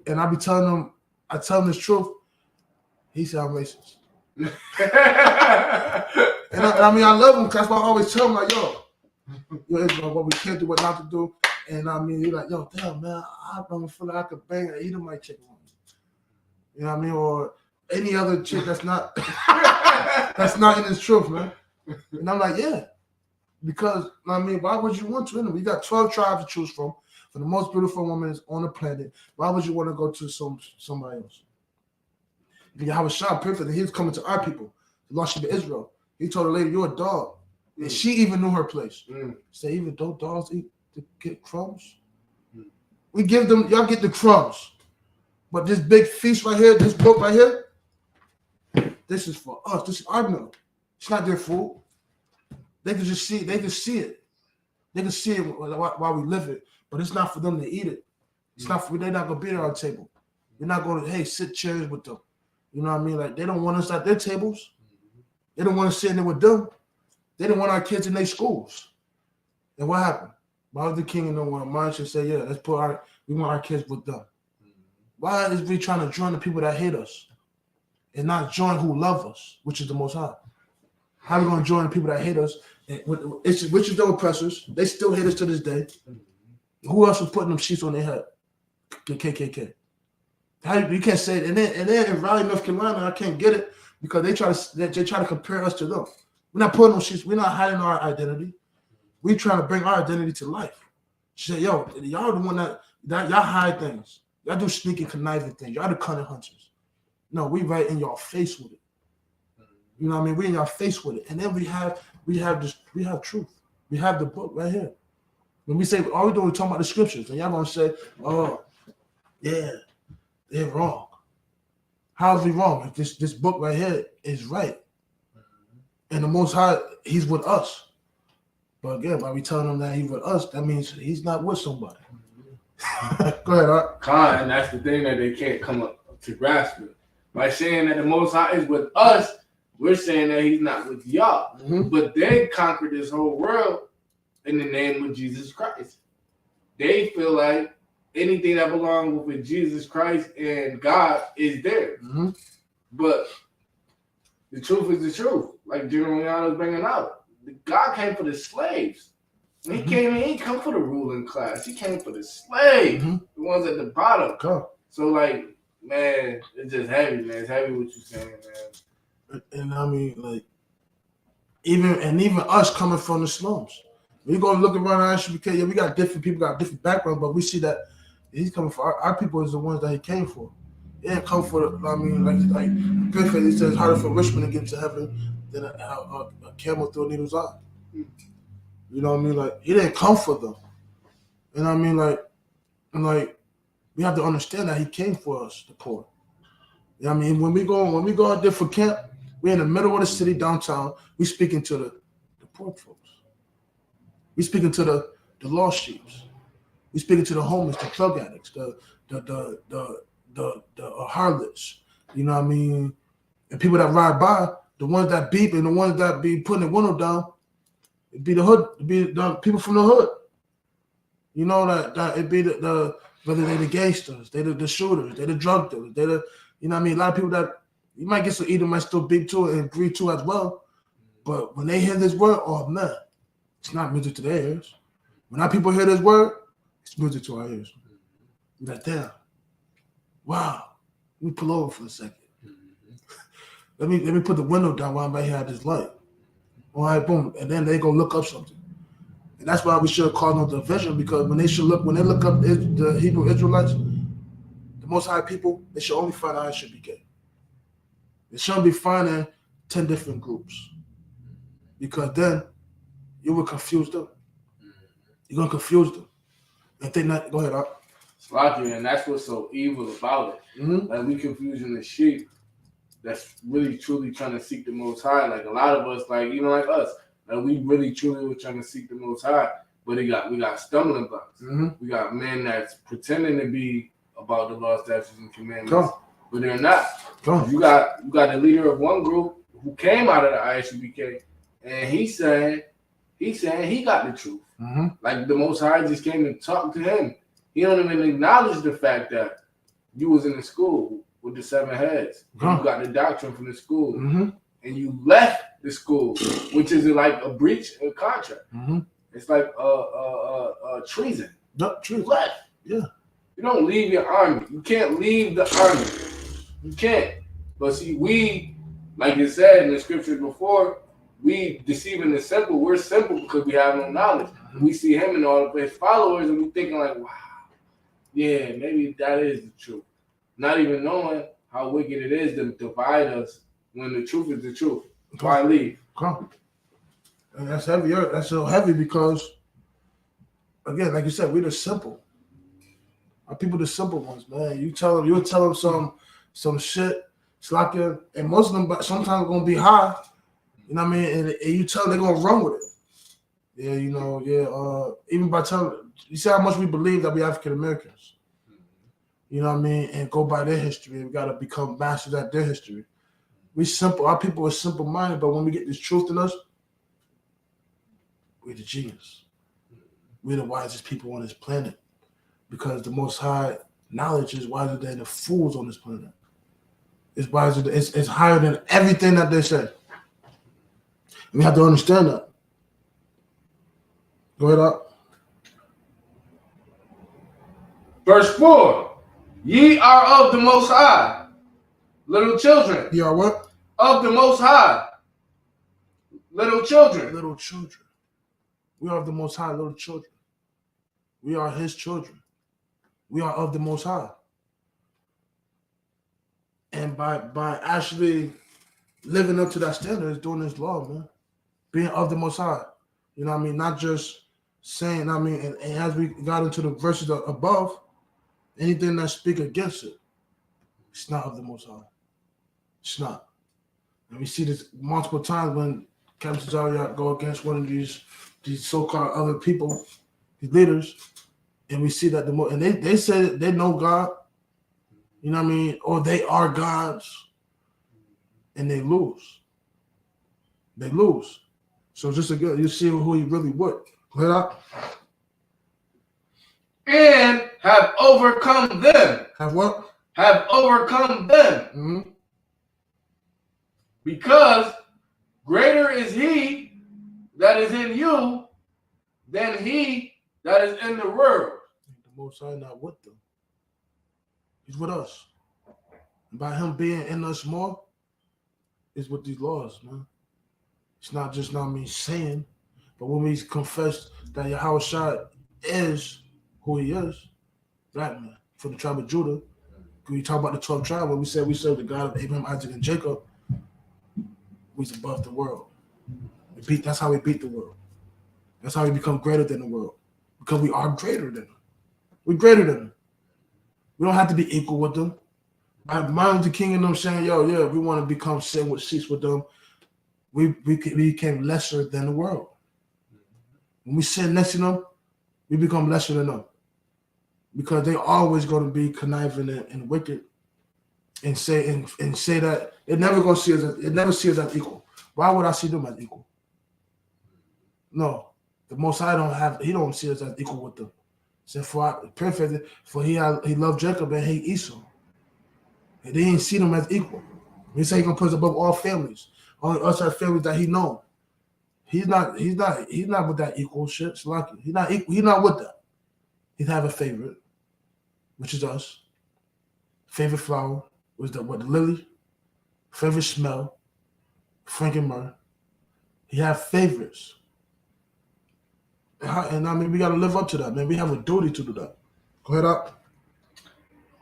and I tell him this truth. He said I'm racist. And I mean, I love him, because that's why I always tell him, like, yo, Israel, what we can't do, what not to do. And I mean, he's like, yo, damn, man, I don't feel like I could bang an Edomite chick. You know what I mean? Or any other chick that's not in his truth, man. And I'm like, yeah. Because, I mean, why would you want to? We got 12 tribes to choose from. For the most beautiful woman on the planet, why would you want to go to somebody else? Yahushua perfect, and he was coming to our people, the lost sheep of Israel. He told the lady, you're a dog. And she even knew her place. Say, even though dogs get crumbs? We give them, y'all get the crumbs. But this big feast right here, this book right here, this is for us. This is our meal. It's not their food. They can just see it. They can see it. They can see it while we live it. But it's not for them to eat it. It's not for, they're not going to be there on the table. You're not going to, hey, sit chairs with them. You know what I mean? Like, they don't want us at their tables. They don't want us sitting there with them. They don't want our kids in their schools. And what happened? Why was the king and no one march and say, yeah, we want our kids with them? Why is we trying to join the people that hate us and not join who love us, which is the Most High? How are we going to join the people that hate us, which is the oppressors? They still hate us to this day. Who else was putting them sheets on their head? The KKK. You can't say it. And then in Raleigh, North Carolina, I can't get it because they try to compare us to them. We're not putting on sheets. We're not hiding our identity. We're trying to bring our identity to life. She said, yo, y'all the one that y'all hide things. Y'all do sneaky, conniving things. Y'all the cunning hunters. No, we right in your face with it. You know what I mean? We in your face with it. And then we have truth. We have the book right here. When we say, all we doing is talking about the scriptures, and y'all gonna say, oh, yeah, they're wrong. How is he wrong? If this book right here is right. And the Most High, he's with us. But again, by we telling him that he's with us, that means he's not with somebody. Go ahead, Art. And that's the thing that they can't come up to grasp it. By saying that the Most High is with us, we're saying that he's not with y'all. Mm-hmm. But they conquered this whole world in the name of Jesus Christ. They feel like anything that belongs with Jesus Christ and God is theirs. Mm-hmm. But the truth is the truth. Like General Yana was bringing out. God came for the slaves. He came, he ain't come for the ruling class. He came for the slaves, the ones at the bottom. Cool. So, like, man, it's just heavy, man. It's heavy what you're saying, man. And I mean, like, even us coming from the slums. We go look around our Isupk, yeah, we got different people, got different backgrounds, but we see that he's coming for our people is the ones that he came for. He didn't come for, I mean, like Griffith, he says, harder for Richmond to get into heaven than a camel through a needle's eye. You know what I mean? Like, he didn't come for them. And I mean, like, we have to understand that he came for us, the poor. You know what I mean? When we go out there for camp, we're in the middle of the city, downtown, we speaking to the poor folks. We speaking to the lost sheep. We speaking to the homeless, the drug addicts, the harlots. You know what I mean? And people that ride by, the ones that beep and the ones that be putting the window down, it'd be the hood, it'd be the people from the hood. You know that it'd be the whether they're the gangsters, they're the shooters, they're the drug dealers, they're the, you know what I mean? A lot of people that you might get some Edom might still beep to and agree to as well, But when they hear this word, oh man, it's not music to their ears. When our people hear this word, it's music to our ears. We're like, damn, wow. Let me pull over for a second. Let me put the window down while I'm right here at this light. All right, boom. And then they go look up something. And that's why we should call no division, because when they look up the Hebrew Israelites, the Most High people, they should only find out it should be gay. They shouldn't be finding 10 different groups. Because then you will confuse them. You're going to confuse them. And think not, go ahead, Art. Sloppy, and that's what's so evil about it. Mm-hmm. Like, we confusing the sheep that's really truly trying to seek the Most High. Like, a lot of us, like, even like us, like, we really truly were trying to seek the Most High, but we got stumbling blocks. Mm-hmm. We got men that's pretending to be about the law, statutes, and commandments, but they're not. You got the leader of one group who came out of the ISUBK, and he saying he got the truth. Mm-hmm. Like, the Most High just came and talked to him. He don't even acknowledge the fact that you was in the school with the 7 heads. You got the doctrine from the school, mm-hmm. and you left the school, which is like a breach of contract. Mm-hmm. It's like a treason. You left. Yeah. You don't leave your army. You can't leave the army. You can't. But see, we, like it said in the scriptures before, we deceiving the simple. We're simple because we have no knowledge. Mm-hmm. We see him and all of his followers, and we thinking like, wow, yeah, maybe that is the truth. Not even knowing how wicked it is to divide us when the truth is the truth. Why leave? And that's heavy. That's so heavy because, again, like you said, we're the simple. Our people, the simple ones, man. You tell them some shit, slacking, and most of them sometimes gonna be high. You know what I mean? And you tell them they're gonna run with it. Yeah, you know, yeah. Even by telling, you see how much we believe that we African Americans. You know what I mean? And go by their history. We gotta become masters at their history. We simple. Our people are simple-minded, but when we get this truth in us, we're the genius. We're the wisest people on this planet. Because the Most High knowledge is wiser than the fools on this planet. It's wiser. It's higher than everything that they say. And we have to understand that. Go ahead, up. Verse 4. Ye are of the Most High, little children. Ye are what? Of the Most High, little children. Little children. We are of the Most High, little children. We are His children. We are of the Most High. And by actually living up to that standard is doing His law, man. Being of the Most High. You know what I mean? Not just saying, I mean, and as we got into the verses above, anything that speak against it, it's not of the Most High. It's not. And we see this multiple times when Captain Cesario go against one of these so-called other people, these leaders, and we see that and they say they know God, you know what I mean, or they are gods, and they lose. They lose. So just again, you see who he really would. Go ahead out. And have overcome them. Have what? Have overcome them. Mm-hmm. Because greater is he that is in you than he that is in the world. The Most High not with them. He's with us. And by him being in us more, is with these laws, man. It's not just not me saying, but when we confess that Yahushua is who he is, black man, from the tribe of Judah, when we talk about the 12 tribes, when we say we serve the God of Abraham, Isaac, and Jacob, we're above the world. That's how we beat the world. That's how we become greater than the world. Because we are greater than them. We're greater than them. We don't have to be equal with them. Martin Luther King and them saying, yo, yeah, we want to become sin with seats with them. We became lesser than the world. When we sit next to them, we become lesser than them. Because they always going to be conniving and wicked and say that they're never going to see us as equal. Why would I see them as equal? No. The Most High he don't see us as equal with them. So for he loved Jacob and hate Esau. They didn't see them as equal. He said he's gonna put us above all families. Only us are families that he knows. He's not with that equal shit. It's lucky. He's not with that. He'd have a favorite, which is us. Favorite flower was the lily. Favorite smell, Frank and myrrh. He have favorites. And I mean, we got to live up to that, man. We have a duty to do that. Go ahead up.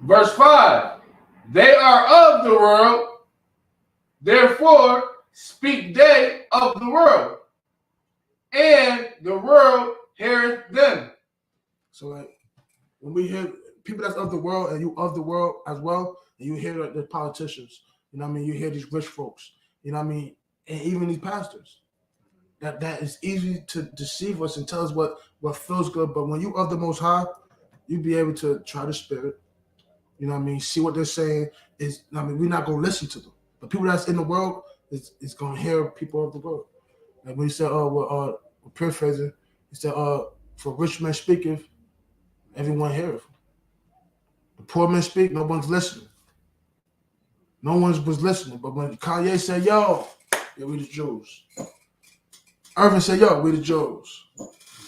Verse 5. They are of the world, therefore speak they of the world, and the world heareth them. So like, when we hear people that's of the world and you of the world as well, and you hear the politicians, you know what I mean? You hear these rich folks, you know what I mean? And even these pastors. That is easy to deceive us and tell us what feels good. But when you of the Most High, you be able to try the spirit, you know what I mean? See what they're saying. We're not going to listen to them. But people that's in the world is going to hear people of the world. Like when he said, we're paraphrasing, he said, for rich men speaketh, everyone heareth. The poor men speak, no one's listening. No one was listening. But when Kanye said, yo, yeah, we the Jews. Irvin said, yo, we the Jews.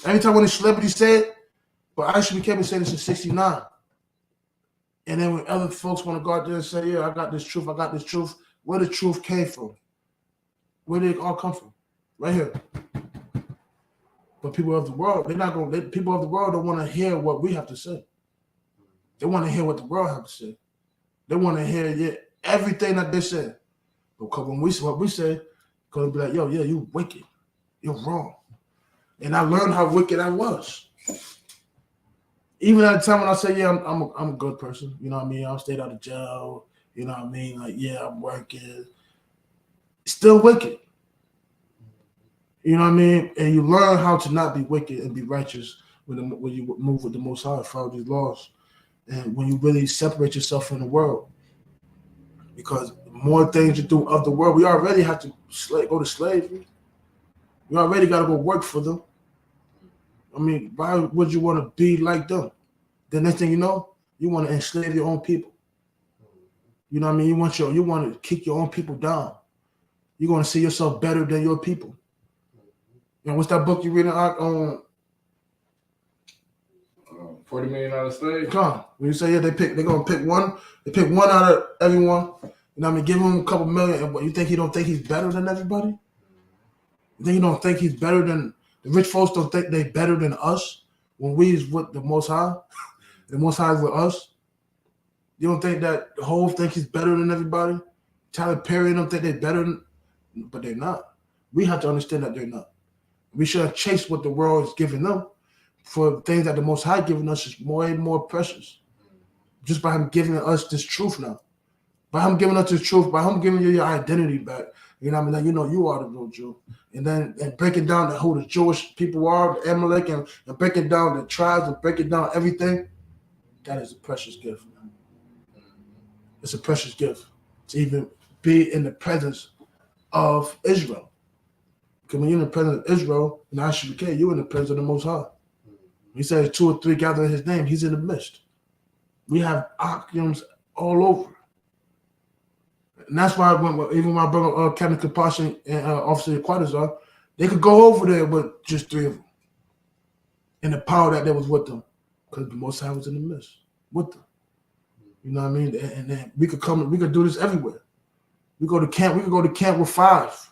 Every time when a celebrity said it, but Isupk kept saying this in 69. And then when other folks want to go out there and say, yeah, I got this truth, where the truth came from? Where did it all come from? Right here. But people of the world, people of the world don't want to hear what we have to say. They want to hear what the world have to say. They want to hear everything that they say. Because when what we say, gonna be like, yo, yeah, you wicked. You're wrong. And I learned how wicked I was. Even at the time when I say, yeah, I'm a good person, you know what I mean? I stayed out of jail, you know what I mean? Like, yeah, I'm working. Still wicked. You know what I mean? And you learn how to not be wicked and be righteous when you move with the Most High, follow these laws. And when you really separate yourself from the world. Because the more things you do of the world, we already have to go to slavery. We already got to go work for them. I mean, why would you want to be like them? The next thing you know, you want to enslave your own people. You know what I mean? You want to kick your own people down. You're going to see yourself better than your people. You know, what's that book you reading on? $40 Million Slave. Come on. When you say, yeah, they're going to pick one. They pick one out of everyone. You know what I mean? Give him a couple million. And what, you think he don't think he's better than everybody? You think he don't think he's better than the rich folks? Don't think they better than us when we is with the Most High? The Most High is with us. You don't think that the whole think he's better than everybody? Tyler Perry don't think they're better but they're not. We have to understand that they're not. We should chase what the world is giving them for things that the Most High giving us is more and more precious. Just by him giving us this truth now. By him giving us this truth, by him giving you your identity back. You know what I mean? Like, you know you are the real Jew. And then breaking down who the Jewish people are, the Amalek, and breaking down the tribes and breaking down everything. That is a precious gift. It's a precious gift to even be in the presence of Israel. Because when you're in the presence of Israel, and Isupk, you're in the presence of the Most High. He says 2 or 3 gather in his name, he's in the midst. We have Akims all over. And that's why even my brother Captain Compassion and Officer Quatazar, they could go over there with just 3 of them. And the power that was with them. Because the Most High was in the midst with them. You know what I mean? And then we could do this everywhere. We could go to camp with 5.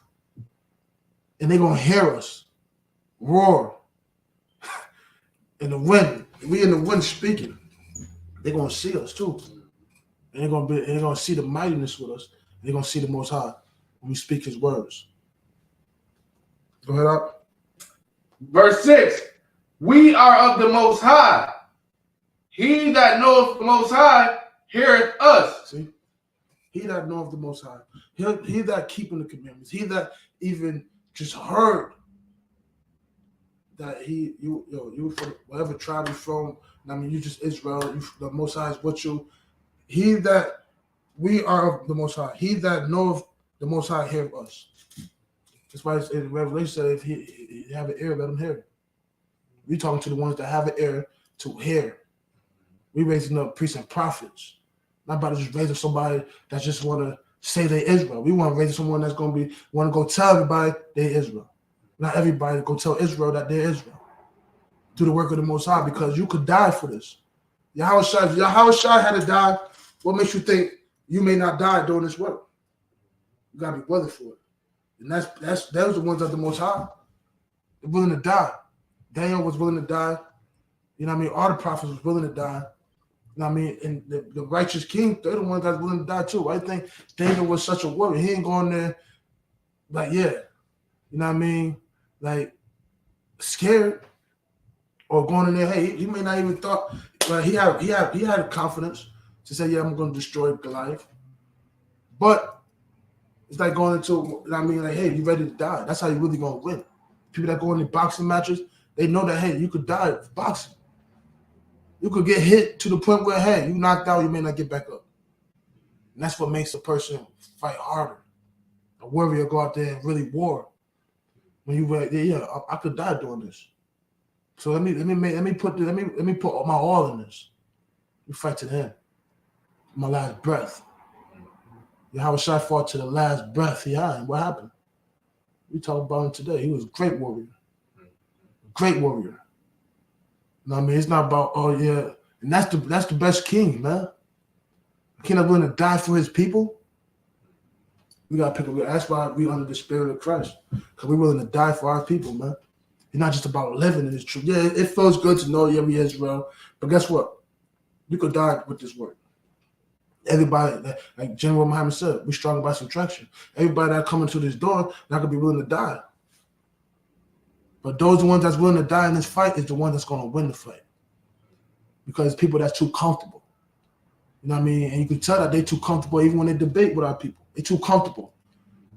And they're gonna hear us roar. In the wind. We in the wind speaking. They're gonna see us too. And they're gonna see the mightiness with us. They're gonna see the Most High when we speak his words. Go ahead up. Verse 6. We are of the Most High. He that knoweth the Most High heareth us. See? He that knoweth the Most High. He that keeping the commandments. He that even just heard that you from whatever tribe you're from. I mean, you just Israel. The Most High is with you. He that we are of the Most High. He that knoweth the Most High heareth us. That's why it's in Revelation said, if he have an ear, let him hear. We talking to the ones that have an ear to hear. We raising up priests and prophets. Not about to just raise up somebody that just want to say they Israel. We want to raise someone that's going to want to go tell everybody they Israel. Not everybody go tell Israel that they're Israel. Do the work of the Most High, because you could die for this. Yahweh Shai had to die. What makes you think you may not die doing this work? You gotta be willing for it. And those the ones that the Most High. They're willing to die. Daniel was willing to die. You know what I mean? All the prophets was willing to die. You know what I mean? And the righteous king, they're the ones that's willing to die too. I think Daniel was such a warrior. He ain't going there like, yeah. You know what I mean? Like, scared. Or going in there, hey, he may not even thought, but he had confidence to say, yeah, I'm going to destroy Goliath. But it's like going into, you know what I mean, like, hey, you ready to die? That's how you really going to win. People that go into boxing matches, they know that, hey, you could die in boxing. You could get hit to the point where, hey, you knocked out, you may not get back up. And that's what makes a person fight harder. A warrior go out there and really war. When you like, yeah, I could die doing this. So let me put my all in this. We fight to the end. My last breath. Yahweh Shai fought to the last breath he had. What happened? We talked about him today. He was a great warrior. Great warrior. You know what I mean? It's not about, oh yeah. And that's the best king, man. A king that's willing to die for his people. We gotta pick up. That's why we under the spirit of Christ. Because we're willing to die for our people, man. It's not just about living in this truth. Yeah, it feels good to know, yeah, we Israel. But guess what? You could die with this work. Everybody, like General Muhammad said, we're strong by subtraction. Everybody that come into this door, not gonna be willing to die. But those ones that's willing to die in this fight is the one that's gonna win the fight. Because people that's too comfortable. You know what I mean? And you can tell that they too comfortable even when they debate with our people. They're too comfortable.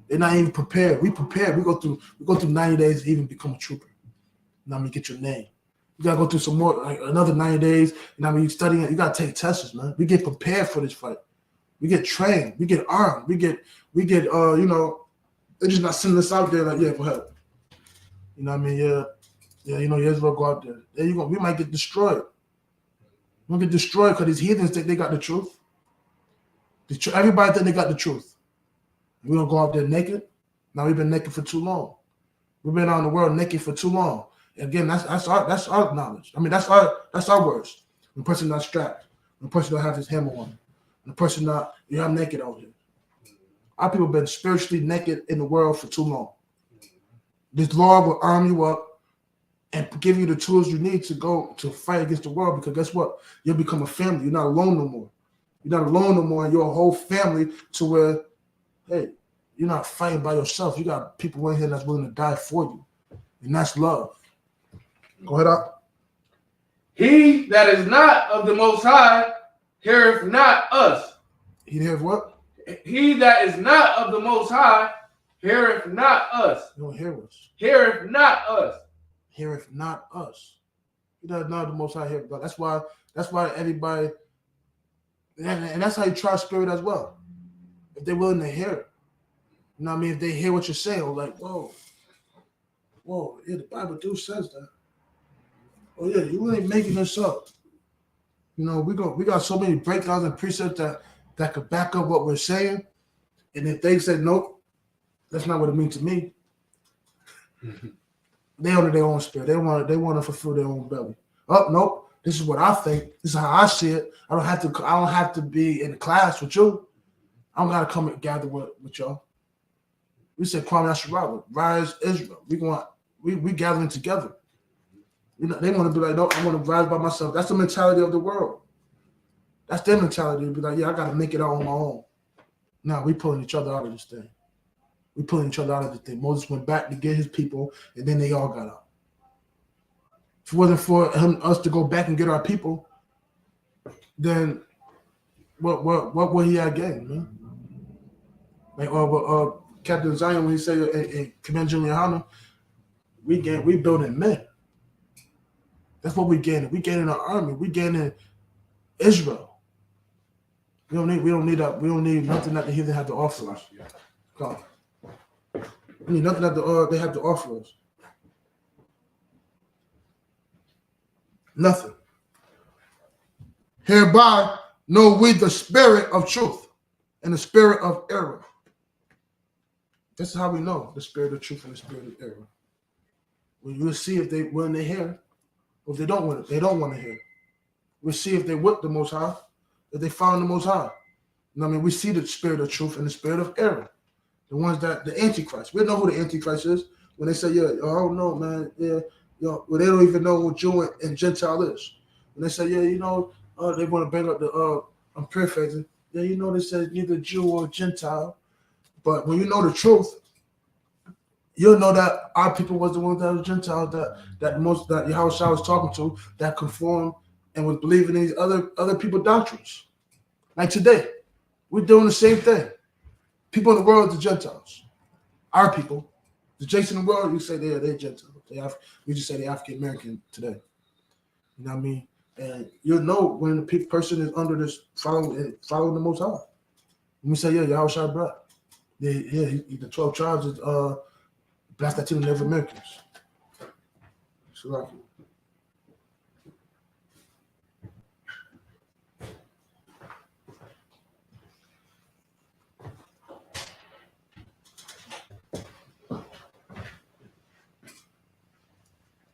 They're not even prepared. We prepared. We go through 90 days to even become a trooper. You know what I mean? Get your name. You gotta go through some more, like another 90 days. You know what I mean? You studying it. You gotta take tests, man. We get prepared for this fight. We get trained. We get armed. We get. You know, they're just not sending us out there like, yeah, go ahead. You know what I mean? Yeah. You know, Israel go out there. There you go. We might get destroyed. We'll get destroyed because these heathens think they got the truth. Everybody think they got the truth. We don't go out there naked. Now we've been naked for too long. We've been out in the world naked for too long. Again, that's our knowledge. I mean, that's our words. When the person not strapped, when the person don't have his hammer on, when the person not, I'm naked out here. Our people have been spiritually naked in the world for too long. This Lord will arm you up and give you the tools you need to go to fight against the world, because guess what? You'll become a family. You're not alone no more. You're not alone no more. You're a whole family to where, hey, you're not fighting by yourself. You got people in here that's willing to die for you. And that's love. Go ahead, up. He that is not of the Most High heareth not us. He heareth what? He that is not of the Most High heareth not us. You don't hear us. Heareth not us. Heareth not us. He does not the Most High hear God. That's why everybody, and that's how you try spirit as well. If they're willing to hear it. You know what I mean? If they hear what you're saying, like, whoa, yeah, the Bible do says that. Oh yeah, you really making this up. You know, we got so many breakdowns and precepts that could back up what we're saying. And if they say nope, that's not what it means to me. They under their own spirit. They want to fulfill their own belly. Oh nope, this is what I think. This is how I see it. I don't have to be in the class with you. I don't gotta come and gather with y'all. We said Kwame Asherah, rise Israel. We gathering together. You know, they want to be like, no, I want to rise by myself. That's the mentality of the world. That's their mentality to be like, yeah, I gotta make it out on my own. Now we pulling each other out of this thing. We pulling each other out of the thing. Moses went back to get his people, and then they all got out. If it wasn't for us to go back and get our people, then what would he have gained, man? Like Captain Zion, when he said in Command General Yohana, we building men. That's what we gaining. We gaining our army. We gaining Israel. We don't need nothing that the heathen have to offer us. God. We need nothing that they have to offer us. Nothing. Hereby know we the spirit of truth and the spirit of error. This is how we know the spirit of truth and the spirit of error. We'll see if they when they hear, or if they don't want it, they don't want to hear. We'll see if they with the Most High, if they found the Most High. You know what I mean? We see the spirit of truth and the spirit of error. The ones that the Antichrist. We know who the Antichrist is. When they say, yeah, I don't know, man. Yeah, well, they don't even know what Jew and Gentile is. When they say, yeah, they want to bring up the I'm paraphrasing. Yeah, they say neither Jew or Gentile. But when you know the truth, you'll know that our people was the ones that were Gentiles that Yahushua was talking to, that conformed and was believing in these other people doctrines. Like today, we're doing the same thing. People in the world are the Gentiles. Our people, the Jakes in the world, you say they're Gentiles. We just say they're African American today. You know what I mean? And you'll know when the person is under this following the Most High. When we say, yeah, Yahushua brought. The 12 tribes is Black Latino Native Americans. So like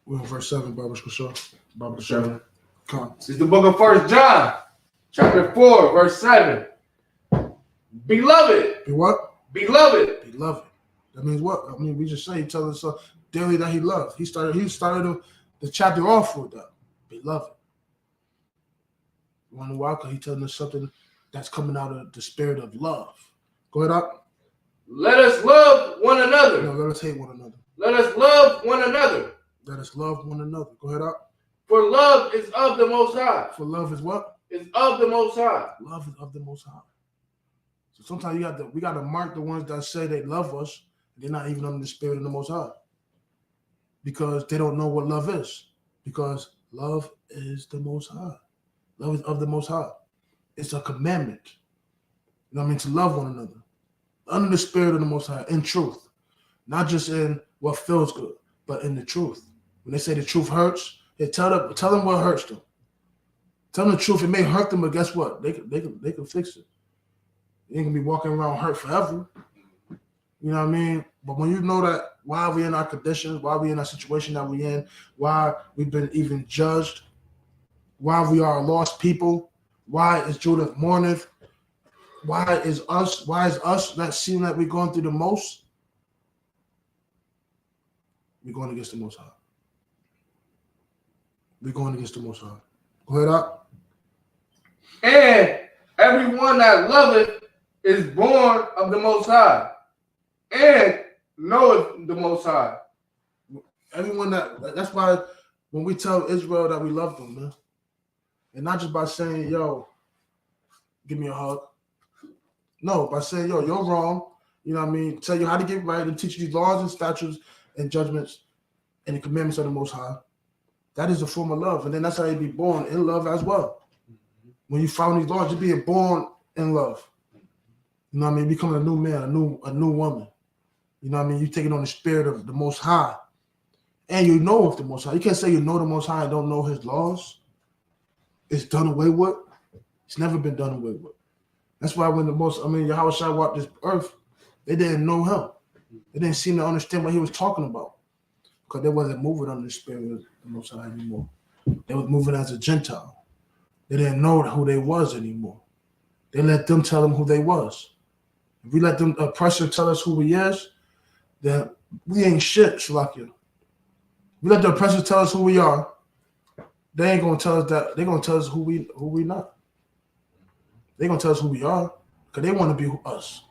we're in verse 7, Baba Baba 7. Come. This is the book of 1 John, chapter 4, verse 7. Beloved. Be what? Beloved. Beloved. That means what? I mean, we just say he tells us daily that he loved. He started the chapter off with that. Beloved. You wonder why? Because he's telling us something that's coming out of the spirit of love. Go ahead, up. Let us love one another. No, let us hate one another. Let us love one another. Let us love one another. Go ahead, up. For love is of the Most High. For love is what? Is of the Most High. Love is of the Most High. So sometimes we got to mark the ones that say they love us. They're not even under the spirit of the Most High. Because they don't know what love is. Because love is the Most High. Love is of the Most High. It's a commandment. You know what I mean? To love one another. Under the spirit of the Most High. In truth. Not just in what feels good. But in the truth. When they say the truth hurts, they tell them what hurts them. Tell them the truth. It may hurt them, but guess what? They can fix it. They ain't gonna be walking around hurt forever. You know what I mean? But when you know that why we in our conditions, why we in our situation that we in, why we've been even judged, why we are a lost people, why is Judith mourneth, why is us that seem like we're going through the most? We're going against the Most High. We're going against the Most High. Go ahead, up. And everyone that loveth is born of the Most High, and knoweth the Most High. Everyone that's why when we tell Israel that we love them, man, and not just by saying, yo, give me a hug. No, by saying, yo, you're wrong. You know what I mean? Tell you how to get right and teach you these laws and statutes and judgments and the commandments of the Most High. That is a form of love. And then that's how you be born in love as well. When you follow these laws, you're being born in love. You know what I mean? Becoming a new man, a new woman. You know what I mean? You're taking on the spirit of the Most High. And you know of the Most High. You can't say you know the Most High and don't know his laws. It's done away with. It's never been done away with. That's why when Yahushua walked this earth, they didn't know him. They didn't seem to understand what he was talking about. Because they wasn't moving under the spirit of the Most High anymore. They was moving as a Gentile. They didn't know who they was anymore. They let them tell them who they was. If we let them oppressor tell us who we is, then we ain't shit, Shalakia. We let the oppressor tell us who we are. They ain't gonna tell us that. They're gonna tell us who we not. They're gonna tell us who we are because they want to be us.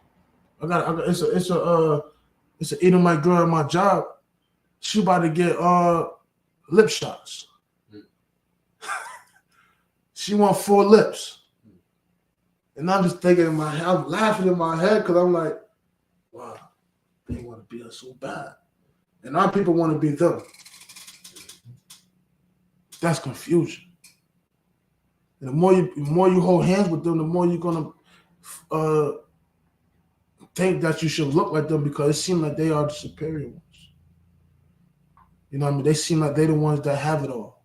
It's an Edomite girl at my job. She about to get lip shots. She want 4 lips. And I'm just thinking in my head, I'm laughing in my head because I'm like, wow, they want to be us so bad. And our people want to be them. That's confusion. And the more you hold hands with them, the more you're going to think that you should look like them because it seems like they are the superior ones. You know what I mean? They seem like they're the ones that have it all.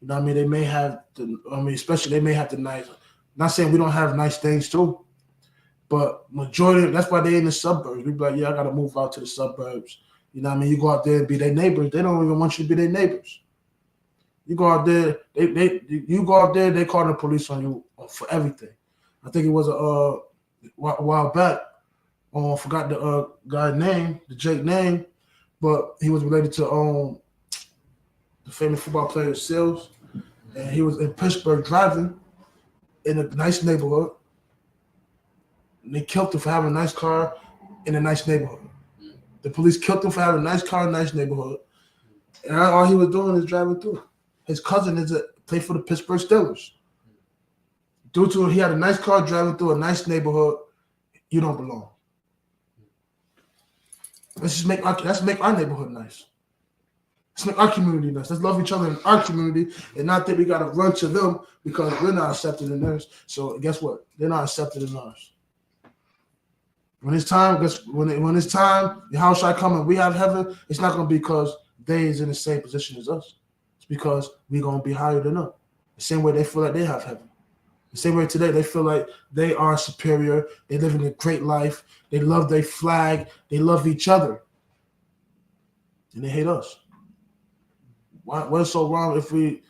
You know what I mean? They may have especially they may have the nice. Not saying we don't have nice things too, but majority, that's why they're in the suburbs. We be like, yeah, I got to move out to the suburbs. You know what I mean? You go out there and be their neighbors. They don't even want you to be their neighbors. You go out there, you go out there, they call the police on you for everything. I think it was a while back. I forgot the guy's name, the Jake name, but he was related to the famous football player Sills, and he was in Pittsburgh driving in a nice neighborhood. And they killed him for having a nice car in a nice neighborhood. The police killed him for having a nice car in a nice neighborhood, and all he was doing is driving through. His cousin played for the Pittsburgh Steelers. Due to he had a nice car driving through a nice neighborhood, you don't belong. Let's make our neighborhood nice. Let's make our community nice. Let's love each other in our community and not think we gotta run to them because we're not accepted in theirs. So guess what? They're not accepted in ours. When it's time, when it's time, how shall I come and we have heaven? It's not gonna be because they is in the same position as us. It's because we're gonna be higher than them. The same way they feel like they have heaven. The same way today they feel like they are superior. They live in a great life. They love their flag. They love each other. And they hate us. What's so wrong if we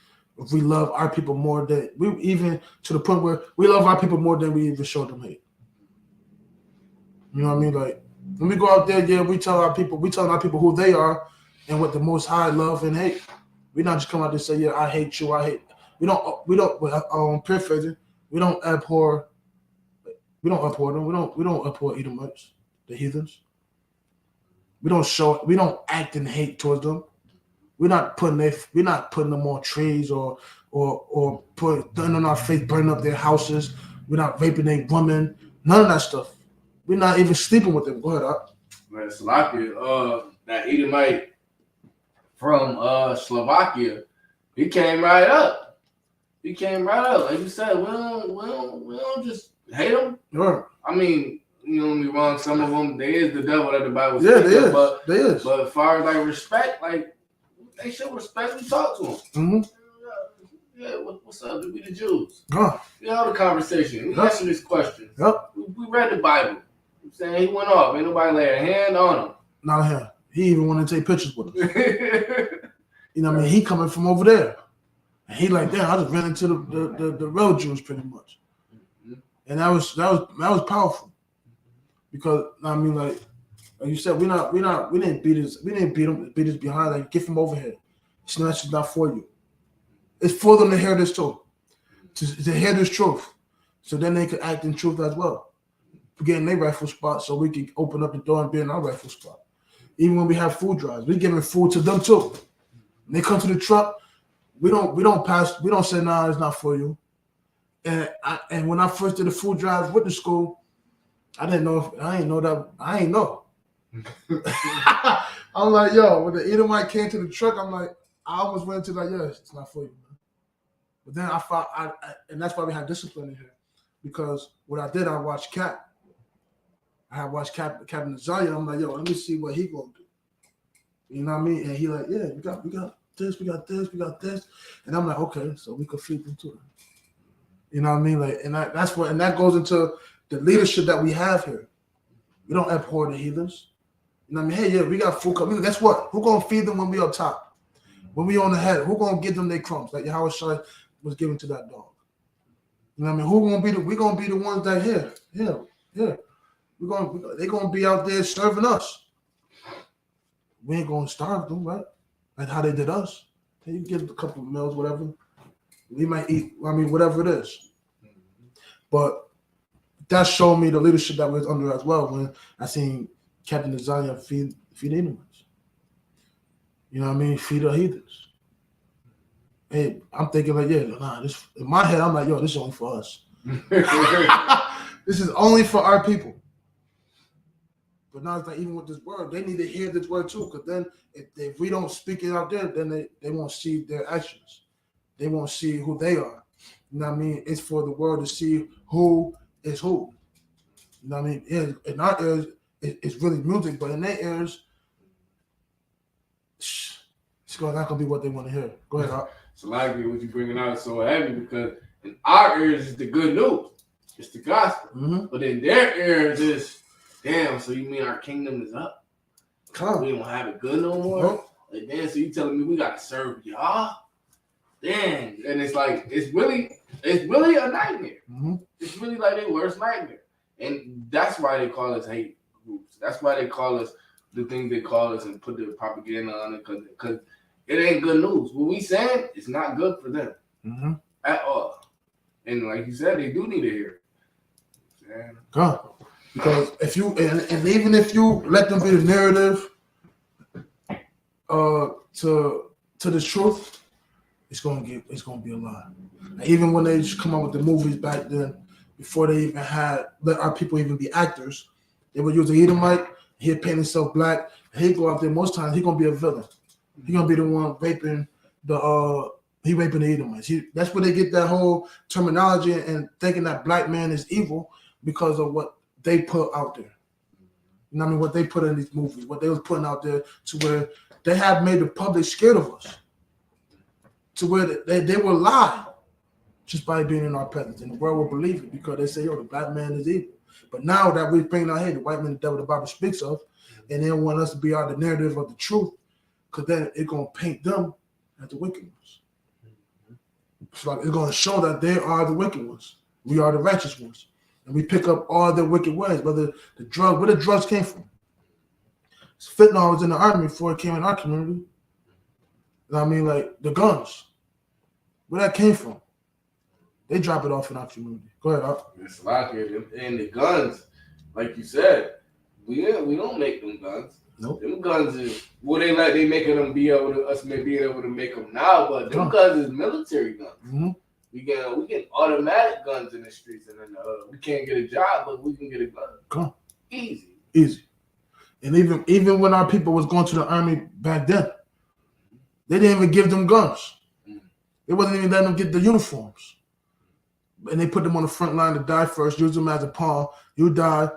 love our people more than we even to the point where we love our people more than we even show them hate? You know what I mean? Like when we go out there, yeah, we telling our people who they are and what the Most High love and hate. We not just come out there and say, yeah, I hate you, I hate. We don't paraphrasing. We don't abhor them. We don't abhor Edomites, the heathens. We don't act in hate towards them. We're not putting them on trees or put gun on our face, burning up their houses. We're not raping their women. None of that stuff. We're not even sleeping with them. Go ahead, Art. Man, Slovakia, that Edomite from Slovakia, he came right up. Like you said, we don't just hate them. Right. I mean, you know me wrong. Some of them, they is the devil that the Bible says. Yeah, they is. But as far as like respect, like they should respect and talk to them. Mm-hmm. Yeah, what's up? We the Jews. Huh. We had a conversation. We answered this question. Yep. We read the Bible. I'm saying he went off. Ain't nobody lay a hand on him. Not him. He even wanted to take pictures with us. You know what I mean? He coming from over there. And he like, damn, I just ran into the real Jews pretty much. Mm-hmm. And that was powerful. Because I mean, like you said, we didn't beat his behind, like get from over here. Snatch is not for you. It's for them to hear this too. To hear this truth. So then they could act in truth as well. Get in their rightful spot so we can open up the door and be in our rightful spot. Even when we have food drives, we're giving food to them too. When they come to the truck, we don't say, nah, it's not for you. And when I first did the food drive with the school, I didn't know. I'm like, yo, when the Edomite came to the truck, I'm like, I almost went into like, yeah, it's not for you, man. But then I found, and that's why we have discipline in here. Because what I did, I watched Cap. I had watched Captain Azariah. I'm like, yo, let me see what he gonna do. You know what I mean? And he like, yeah, we got this, we got this. And I'm like, okay, so we could feed them too. You know what I mean? Like, and that goes into the leadership that we have here. We don't abhor the heathens. You know what I mean? Hey, yeah, we got food coming. Guess what? Who gonna feed them when we up top? When we on the head? Who gonna give them their crumbs? Like Yahweh Shai was given to that dog. You know what I mean? We gonna be the ones that here. Yeah. They gonna be out there serving us. We ain't gonna starve them, right? Like how they did us. Hey, you give them a couple of meals, whatever. We might eat, whatever it is. But that showed me the leadership that was under as well when I seen Captain Azariah feed Edomites. You know what I mean? Feed the heathens. Hey, I'm thinking like, yeah, nah, this in my head, I'm like, yo, this is only for us. This is only for our people. But now it's like even with this word, they need to hear this word too. Because then if we don't speak it out there, then they won't see their actions. They won't see who they are. You know what I mean? It's for the world to see who is who. You know what I mean? In our ears, it's really music, but in their ears, it's not going to be what they want to hear. Go ahead, Art. So I agree with you bringing out so heavy because in our ears is the good news. It's the gospel. Mm-hmm. But in their ears is, damn, so you mean our kingdom is up? We don't have it good no more. Nope. Like, then, so you telling me we got to serve y'all? Damn. And it's like, it's really a nightmare. Mm-hmm. It's really like their worst nightmare. And that's why they call us hate groups. That's why they call us the things they call us and put the propaganda on it, because it ain't good news. What we saying is not good for them at all. And like you said, they do need to hear it. Because if you and even if you let them be the narrative to the truth, it's gonna be a lie. And even when they come up with the movies back then, before they even let our people even be actors, they would use a Edomite. He'd paint himself black. He'd go out there. Most times, he's gonna be a villain. He's gonna be the one raping the Edomites. That's where they get that whole terminology and thinking that black man is evil because of what they put out there. You know what I mean? What they put in these movies, what they was putting out there, to where they have made the public scared of us. To where they will lie just by being in our presence, and the world will believe it because they say, "Yo, the black man is evil." But now that we're bringing out, hey, the white man, the devil, the Bible speaks of, and they don't want us to be out the narrative of the truth, because then it's going to paint them as the wicked ones. So it's going to show that they are the wicked ones. We are the righteous ones. And we pick up all their wicked ways, whether where the drugs came from. Fentanyl was in the army before it came in our community. You know what I mean? Like the guns. Where that came from. They drop it off in our community. Go ahead, Art. It's a lot here. And the guns, like you said, we don't make them guns. Nope. Them guns is they making them be able to make them now, but them guns is military guns. Mm-hmm. We get automatic guns in the streets, and then we can't get a job, but we can get a gun. Easy. And even when our people was going to the army back then, they didn't even give them guns. They wasn't even letting them get the uniforms. And they put them on the front line to die first, use them as a pawn. You die,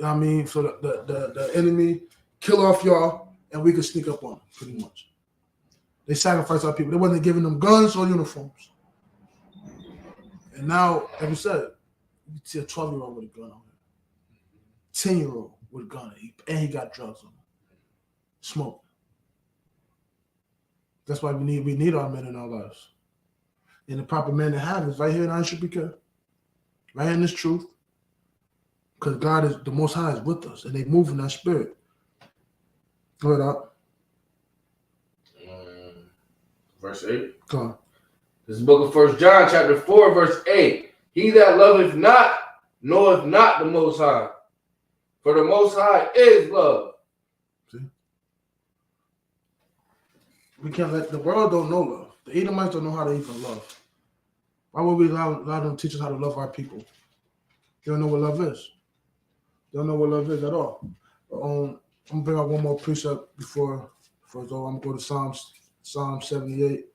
I mean, so the enemy kill off y'all, and we could sneak up on them, pretty much. They sacrificed our people. They wasn't giving them guns or uniforms. And now, like you said, you see a 12-year-old with a gun on him. 10-year-old with a gun, and he got drugs on him. Smoke. That's why we need our men in our lives. And the proper man to have is right here in Isupk, right in this truth. Because God is, the Most High is with us, and they move in that spirit. Go ahead, up. Verse 8. Come on. This is the book of 1 John, chapter 4, verse 8. He that loveth not, knoweth not the Most High. For the Most High is love. See? We can't let the world don't know love. The Edomites don't know how to even love. Why would we allow them to teach us how to love our people? They don't know what love is. They don't know what love is at all. I'm gonna bring out one more precept before I'm gonna go to Psalm 78.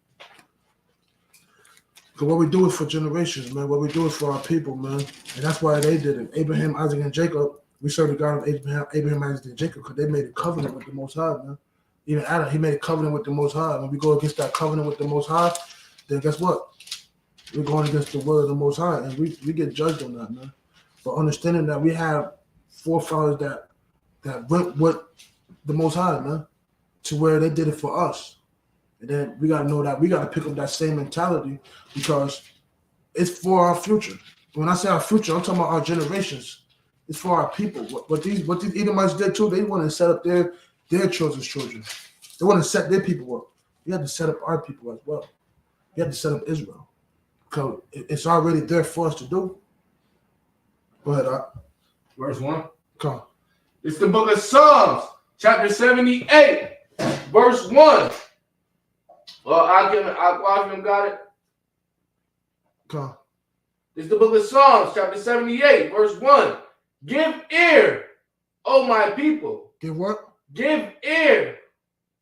Because what we do is for generations, man. What we do is for our people, man. And that's why they did it. Abraham, Isaac, and Jacob. We serve the God of Abraham, Isaac, and Jacob because they made a covenant with the Most High, man. Even Adam, he made a covenant with the Most High. When we go against that covenant with the Most High, then guess what? We're going against the word of the Most High, and we get judged on that, man. But understanding that we have forefathers that went with the Most High, man, to where they did it for us. And then we got to know that we got to pick up that same mentality because it's for our future. When I say our future, I'm talking about our generations. It's for our people. What these Edomites did too, they want to set up their children's children. They want to set their people up. We have to set up our people as well. We have to set up Israel. Because it's already there for us to do. Go ahead, Doc. Verse 1. Come on. It's the book of Psalms, chapter 78, verse 1. Well, I got it. Come on. It's the book of Psalms, chapter 78, verse 1. Give ear, O my people. Give what? Give ear,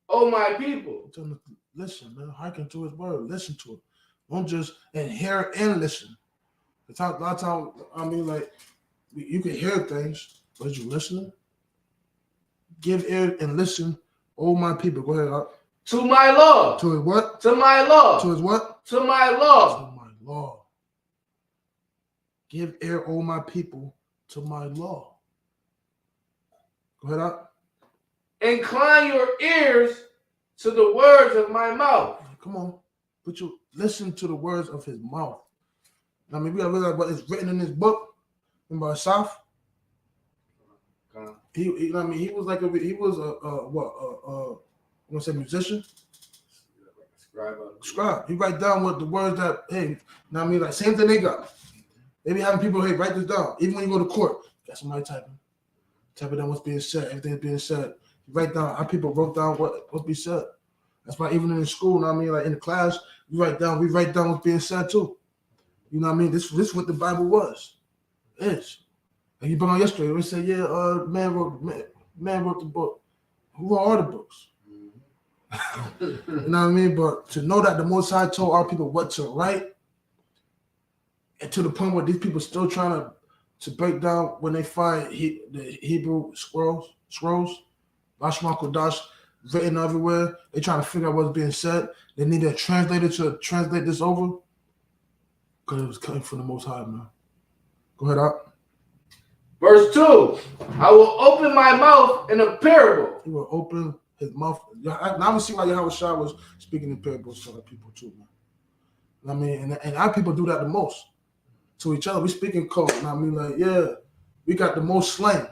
O my people. Listen, man. Hearken to his word. Listen to it. Don't just hear and listen. A lot of times, I mean, like, you can hear things, but you listening? Give ear and listen, O my people. Go ahead, Doc. To my law. To his what? To my law. To his what? To my law. To my law. Give ear, O my people, to my law. Go ahead, Doc. incline your ears to the words of my mouth. Come on. But you listen to the words of his mouth. I mean, we gotta realize what is written in this book. Remember South? He I mean, he was like he was I want to say musician. Scribe. He write down what the words that, hey, you know what I mean? Like, same thing they got. They be having people, hey, write this down. Even when you go to court, got somebody typing down what's being said, everything's being said. You write down, our people wrote down what's being said. That's why even in school, you know what I mean? Like in the class, we write down what's being said too. You know what I mean? This is what the Bible was. Is. Like you brought on yesterday, we said, yeah, man wrote the book. Who wrote all the books? You know what I mean? But to know that the Most High told our people what to write, and to the point where these people still trying to break down when they find the Hebrew scrolls, Lashma Kodash, written everywhere. They trying to figure out what's being said. They need a translator to translate this over, because it was coming from the Most High, man. Go ahead, Out. Verse 2, I will open my mouth in a parable. He will open his mouth. Now we see why Yahweh Shah was speaking in parables to other people too, man. I mean, and our people do that the most to each other. We speak in code. I mean, like, yeah, we got the most slang.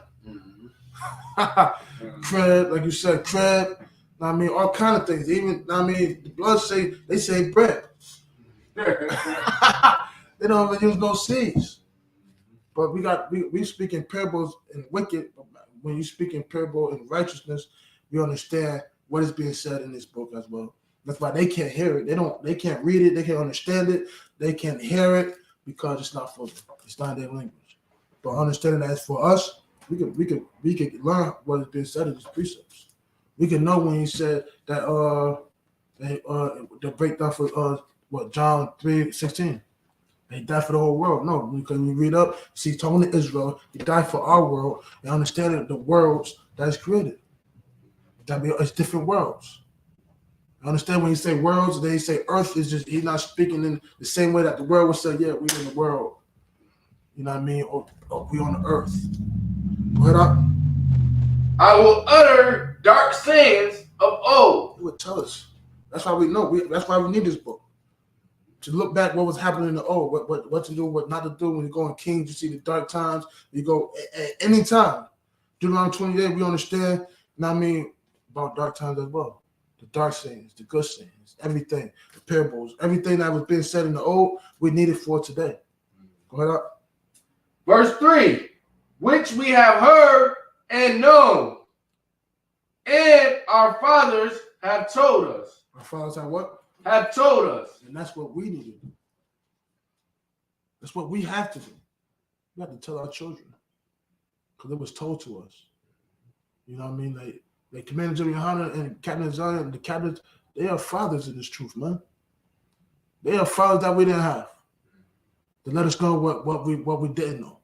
Cred, like you said, cred. I mean, all kind of things. Even, I mean, the blood they say bread. They don't even use no C's. But we speak in parables and wicked. When you speak in parable and righteousness, you understand what is being said in this book as well. That's why they can't hear it. They can't read it. They can't understand it. They can't hear it because it's not for them. It's not their language. But understanding that it's for us, we could learn what is being said in these precepts. We can know when he said that the breakdown for John 3:16. He died for the whole world. No, because when you read up, see, he's talking to Israel. He died for our world and understanding the worlds that is created. It's different worlds. I understand when you say worlds, they say earth is just, he's not speaking in the same way that the world would say, yeah, we're in the world. You know what I mean? Or we on the earth. Go ahead up. I will utter dark sayings of old. He would tell us. That's why we know. That's why we need this book. To look back what was happening in the old, what to do, what not to do. When you go in Kings, you see the dark times. You go at any time. Deuteronomy 28, we understand, you know what I mean, about dark times as well. The dark sayings, the good sayings, everything, the parables, everything that was being said in the old, we need it for today. Go ahead up. Verse 3, which we have heard and known, and our fathers have told us. Our fathers have what? Have told us. And that's what we need to do. That's what we have to do. We have to tell our children. Because it was told to us. You know what I mean? Like Commander Jimmy Hunter and Captain Zion, the captains, they are fathers in this truth, man. They are fathers that we didn't have. To let us know what we didn't know.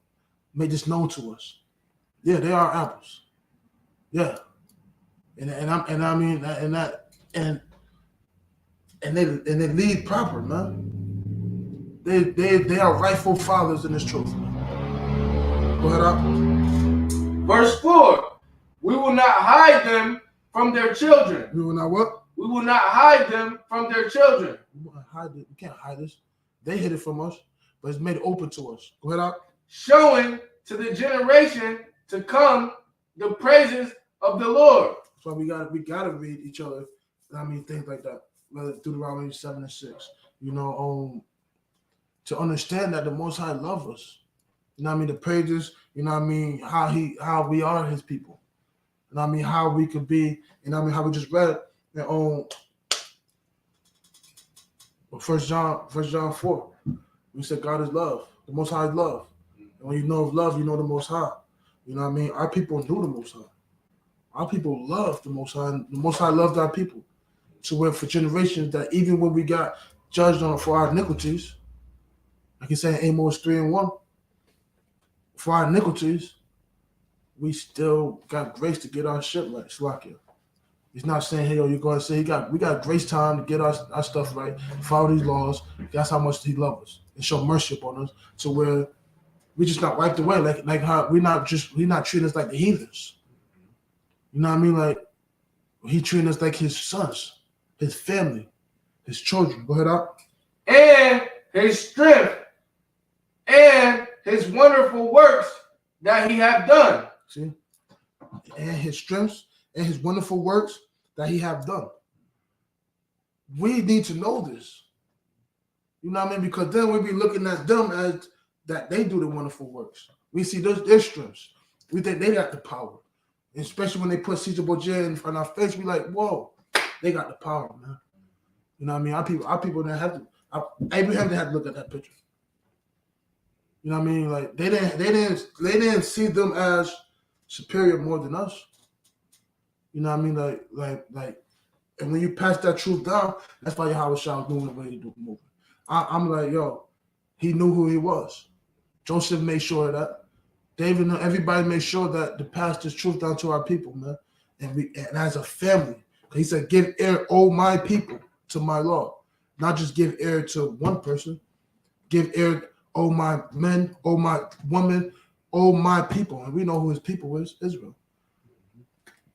Made this known to us. Yeah, they are apples. Yeah. And they lead proper, man. They are rightful fathers in this truth. Go ahead up. Verse 4. We will not hide them from their children. We will not what? We will not hide them from their children. We won't hide it. We can't hide this. They hid it from us, but it's made open to us. Go ahead up. Showing to the generation to come the praises of the Lord. So we gotta read each other. I mean, things like that. Deuteronomy 7 and 6. You know, to understand that the Most High loves us. You know what I mean? The praises. You know what I mean? How we are His people. You know what I mean? How we could be. You know what I mean? How we just read their own. 1 John 4. We said God is love. The Most High is love. And when you know of love, you know the Most High. You know what I mean? Our people knew the Most High. Our people loved the Most High. The Most High loved our people. So where for generations that even when we got judged on for our iniquities, like you say in Amos 3:1, for our iniquities, we still got grace to get our shit right. Slakia. He's not saying, hey, yo, you're going to say we got grace time to get our stuff right, follow these laws. That's how much He loves us and show mercy upon us. So where we just not wiped away, like how we're not treating us like the heathens. You know what I mean? Like He treating us like his sons, his family, his children. Go ahead, up. And his strength and his wonderful works that he have done. See? And his strengths and his wonderful works that he have done. We need to know this. You know what I mean? Because then we'll be looking at them as that they do the wonderful works. We see their strengths. We think they got the power. And especially when they put Caesar Borgia in front of our face, we like, whoa, they got the power, man. You know what I mean? Our people didn't have to. Abraham didn't have to look at that picture. You know what I mean? Like they didn't see them as superior more than us. You know what I mean? Like, and when you pass that truth down, that's why Yahweh Shah was moving the way he do moving. I'm like, yo, he knew who he was. Joseph made sure of that. David, everybody made sure that to pass this truth down to our people, man. And as a family, he said, give ear, O my people, to my law. Not just give ear to one person. Give ear, O my men, O my women, O my people. And we know who his people is, Israel.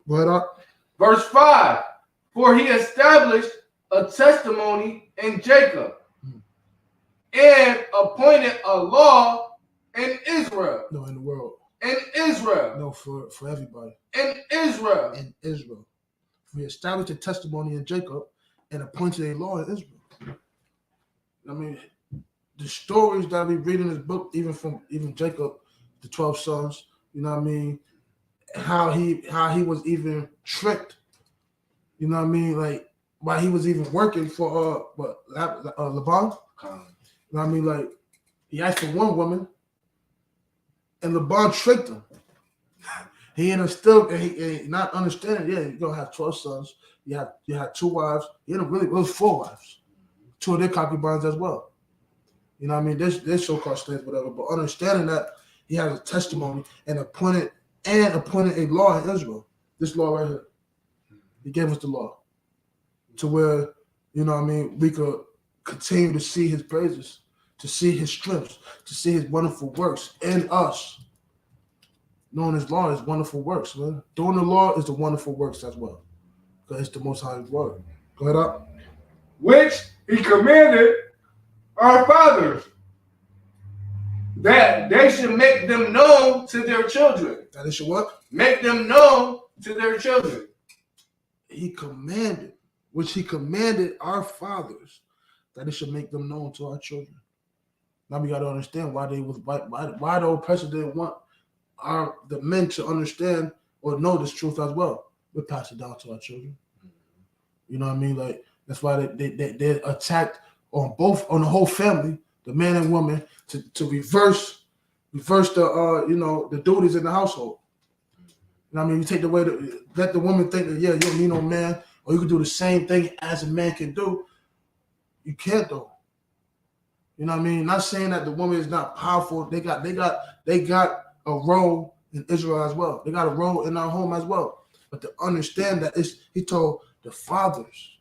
But verse 5, for he established a testimony in Jacob and appointed a law in Israel. No, in the world. In Israel. No, for everybody. In Israel. In Israel. We established a testimony in Jacob and appointed a law in Israel. I mean, the stories that we read in this book, even Jacob, the 12 sons, you know what I mean, how he was even tricked, you know what I mean, like while he was even working for Laban. You know what I mean, like he asked for one woman, and Laban tricked him. He understood, and he not understanding. Yeah, you're gonna have 12 sons. You had 2 wives. He had it was 4 wives, 2 of their concubines as well. You know what I mean? There's so-called slaves, whatever. But understanding that he has a testimony and appointed a law in Israel. This law right here. He gave us the law to where, you know what I mean, we could continue to see his praises, to see his strengths, to see his wonderful works in us. Knowing his law is wonderful works, man. Doing the law is the wonderful works as well. Because it's the Most High's word. Go ahead up. Which he commanded our fathers, that they should make them known to their children. That they should what? Make them known to their children. He commanded, which he commanded our fathers, that they should make them known to our children. Now we got to understand why the oppressor didn't want the men to understand or know this truth as well. We pass it down to our children. You know what I mean? Like that's why they attacked on the whole family, the man and woman, to reverse the the duties in the household. You know what I mean? You take away let the woman think that, yeah, you don't need no man, or you can do the same thing as a man can do. You can't though. You know what I mean? Not saying that the woman is not powerful. They got a role in Israel as well. They got a role in our home as well. But to understand that he told the fathers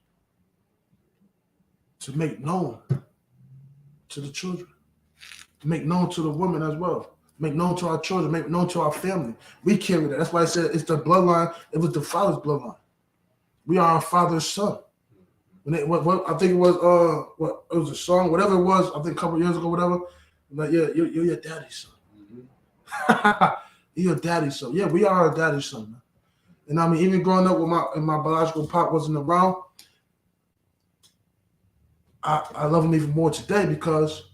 to make known to the children, to make known to the women as well, make known to our children, make known to our family. We carry that. That's why I said it's the bloodline. It was the father's bloodline. We are our father's son. I think it was it was a song, whatever it was. I think a couple years ago, whatever. Like, yeah, you're your daddy's son. Mm-hmm. You're your daddy's son. Yeah, we are our daddy's son, man. And I mean, even growing up with my biological pop wasn't around, I love him even more today because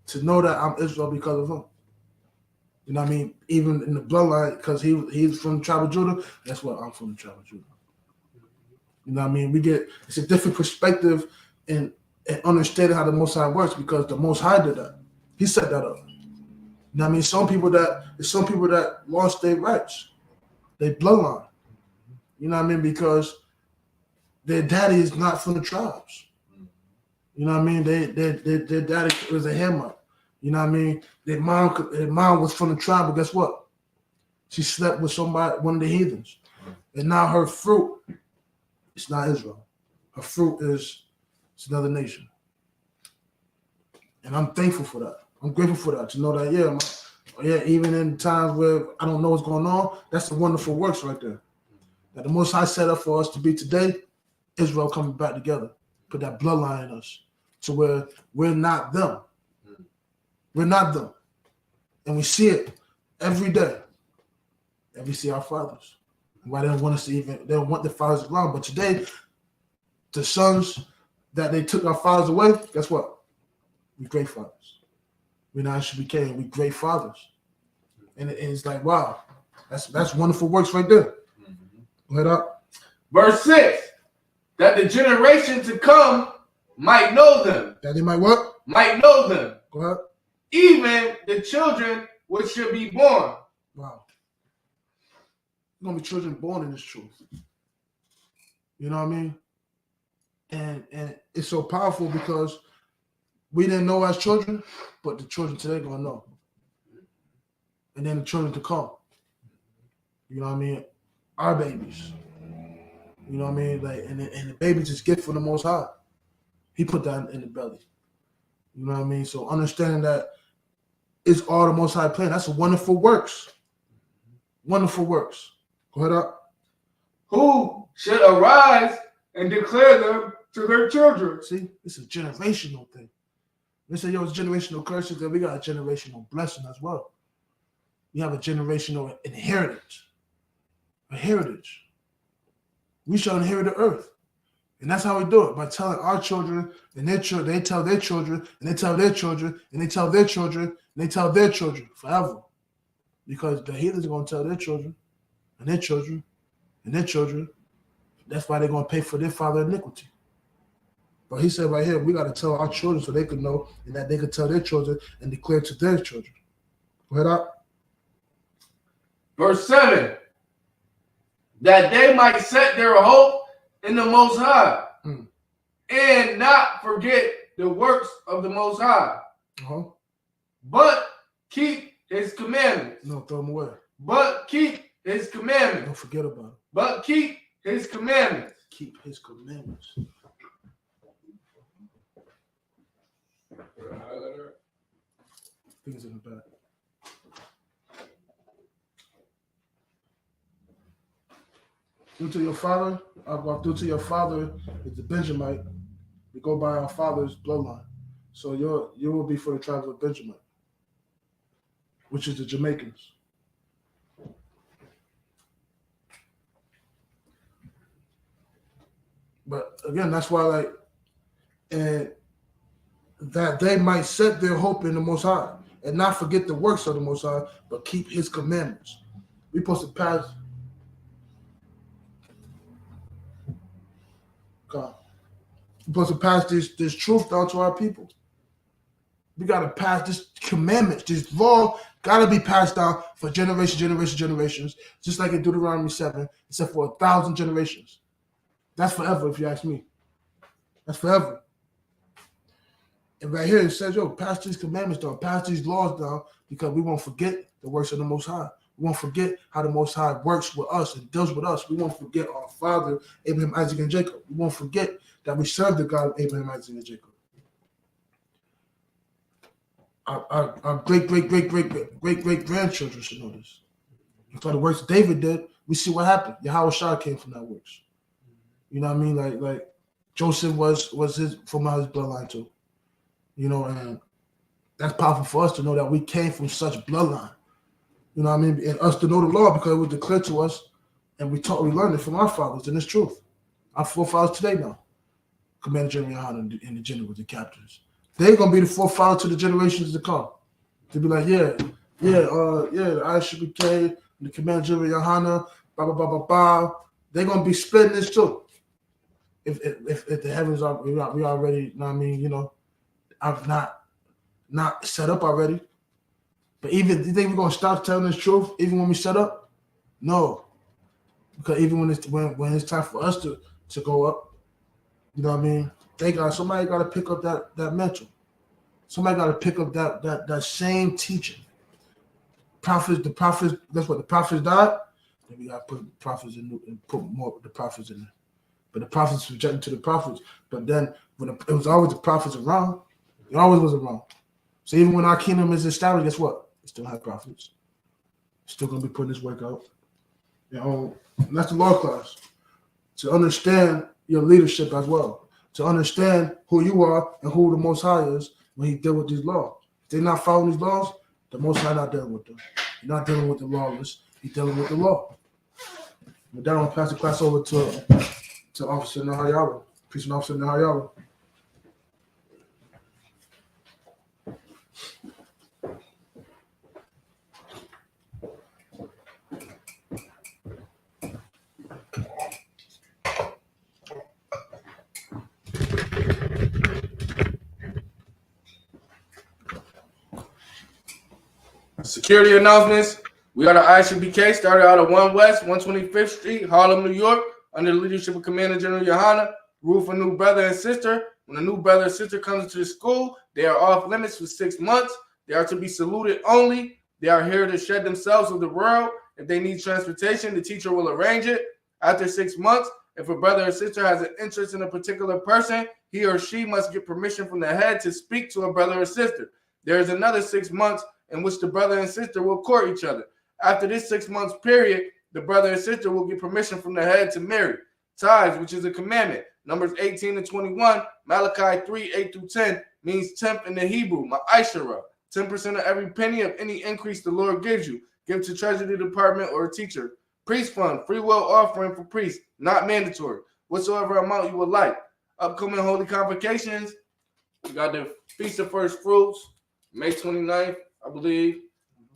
to know that I'm Israel because of him. You know what I mean? Even in the bloodline, because he's from the tribe of Judah. That's why I'm from the tribe of Judah. You know what I mean? It's a different perspective in understanding how the Most High works because the Most High did that. He set that up. You know what I mean? Some people that lost their rights, their bloodline. You know what I mean? Because their daddy is not from the tribes. You know what I mean? Their daddy was a Hamite. You know what I mean? Their mom was from the tribe, but guess what? She slept with one of the heathens. And now her fruit, it's not Israel. Her fruit it's another nation. And I'm thankful for that. I'm grateful for that, to know that, even in times where I don't know what's going on, that's the wonderful works right there. that the Most High set up for us to be today, Israel coming back together, put that bloodline in us to where we're not them. We're not them. And we see it every day. And we see our fathers. Why they don't want us to even, they don't want the fathers around. But today, the sons that they took our fathers away, guess what? We're great fathers. We now should became, we great fathers. And it's like, wow, that's wonderful works right there. Go ahead up. Verse 6, that the generation to come might know them. That they might what? Might know them. Go ahead. Even the children which should be born. Wow. There's going to be children born in this truth. You know what I mean? And it's so powerful because we didn't know as children, but the children today are going to know. And then the children to come. You know what I mean? Our babies. You know what I mean? Like, and the baby's just gift from the Most High. He put that in the belly. You know what I mean? So understanding that it's all the Most High plan. That's wonderful works. Wonderful works. Go ahead up. Who should arise and declare them to their children. See, it's a generational thing. They say, yo, it's generational curses, then we got a generational blessing as well. We have a generational inheritance. A heritage. We shall inherit the earth. And that's how we do it, by telling our children and their children, they tell their children, and they tell their children, and they tell their children, and they tell their children forever. Because the heathens are going to tell their children, and their children, and their children. That's why they're going to pay for their father iniquity. But he said right here, we got to tell our children so they can know, and that they can tell their children and declare to their children. Go ahead up. Verse 7, that they might set their hope in the Most High, and not forget the works of the Most High, but keep his commandments. No, throw them away. But keep his commandments. Don't forget about it. But keep his commandments. Keep his commandments. Things in the back. Due to your father, due to your father is the Benjamite. We go by our father's bloodline. So you will be for the tribes of Benjamin, which is the Jamaicans. But again, that's why, and that they might set their hope in the Most High and not forget the works of the Most High, but keep his commandments. We're supposed to pass. God. We're supposed to pass this truth down to our people. We got to pass this commandments, this law got to be passed down for generations, just like in Deuteronomy 7, except for 1,000 generations. That's forever, if you ask me. That's forever. And right here it says, yo, pass these commandments down, pass these laws down, because we won't forget the works of the Most High. We won't forget how the Most High works with us and deals with us. We won't forget our father, Abraham, Isaac, and Jacob. We won't forget that we serve the God of Abraham, Isaac, and Jacob. Our great-great-great-great-great-great-grandchildren should know this. And for the works David did, we see what happened. Yahweh Shah came from that works. You know what I mean? Like Joseph was his from his bloodline too. You know, and that's powerful for us to know that we came from such bloodline. You know what I mean? And us to know the law because it was declared to us, and we learned it from our fathers, and it's truth. Our forefathers today now, Commander Jeremy and the generals, the captains, they're gonna be the forefathers to the generations to come. To be like, the Isupk, the Commander Jeremy Yohana, they're gonna be splitting this too. If the heavens are we already, you know what I mean, you know, I've not set up already. But even, do you think we're gonna stop telling this truth even when we set up? No, because even when it's time for us to go up, you know what I mean? Somebody got to pick up that mantle. Somebody got to pick up that same teaching. The prophets. That's what the prophets died. Then we got to put the prophets in and put more of the prophets in there. But the prophets subjected to the prophets. But then it was always the prophets around. It always was around. So even when our kingdom is established, guess what? It still have prophets. Still gonna be putting this work out. You know, and that's the law class. To understand your leadership as well. To understand who you are and who the Most High is when He deal with these laws. If they're not following these laws, the Most High not dealing with them. You're not dealing with the lawless. You're dealing with the law. With that, I'm going to pass the class over to Officer Nahayala. Peace and Officer Nahayala. Security announcements. We are the Isupk, started out of 1 West, 125th Street, Harlem, New York, under the leadership of Commander General Yohana. Rule for new brother and sister. When a new brother or sister comes into the school, they are off limits for 6 months. They are to be saluted only. They are here to shed themselves with the world. If they need transportation, the teacher will arrange it. After 6 months, if a brother or sister has an interest in a particular person, he or she must get permission from the head to speak to a brother or sister. There is another 6 months in which the brother and sister will court each other. After this 6 months period, the brother and sister will get permission from the head to marry. Tithes, which is a commandment. Numbers 18 and 21, Malachi 3, 8 through 10, means tenth in the Hebrew, ma'ashara. 10% of every penny of any increase the Lord gives you. Give to Treasury Department or a teacher. Priest fund, free will offering for priests, not mandatory. Whatsoever amount you would like. Upcoming holy convocations, we got the Feast of First Fruits, May 29th, I believe.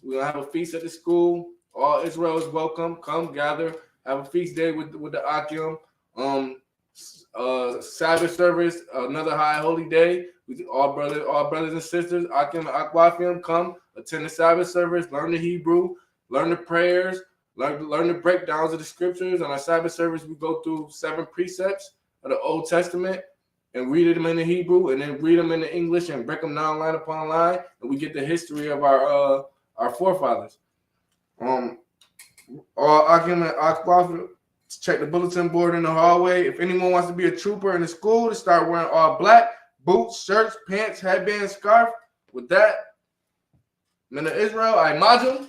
We're going to have a feast at the school. All Israel is welcome. Come gather. Have a feast day with the Akim. Sabbath service, another high holy day. All brothers and sisters, Akim and Akwafim, come attend the Sabbath service, learn the Hebrew, learn the prayers, learn the breakdowns of the scriptures. On our Sabbath service, we go through 7 precepts of the Old Testament and read them in the Hebrew, and then read them in the English and break them down line upon line, and we get the history of our forefathers. All Akim and Akwafim, check the bulletin board in the hallway. If anyone wants to be a trooper in the school, to start wearing all black, boots, shirts, pants, headband, scarf. With that, men of Israel, I imagine.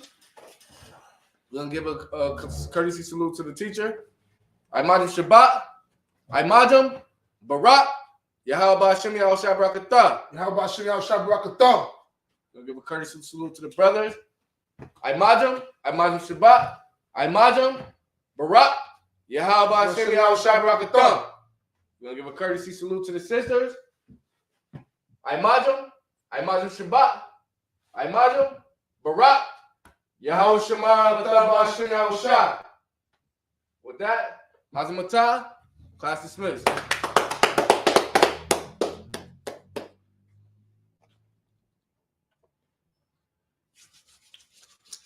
We're going to give a courtesy salute to the teacher. I imagine Shabbat. I imagine Barak. Yahweh Hashem Yahushua Barakatah. Yahweh Hashem Yahushua Barakatah. We're going to give a courtesy salute to the brothers. I imagine Shabbat. I imagine Barak. Yahweh Hashem Yahushua Barakatah. We're going to give a courtesy salute to the sisters. I imagine Shabbat. I imagine Barak. Yahweh Shema Hashem Yahushua. With that, Mazamatah, class dismissed.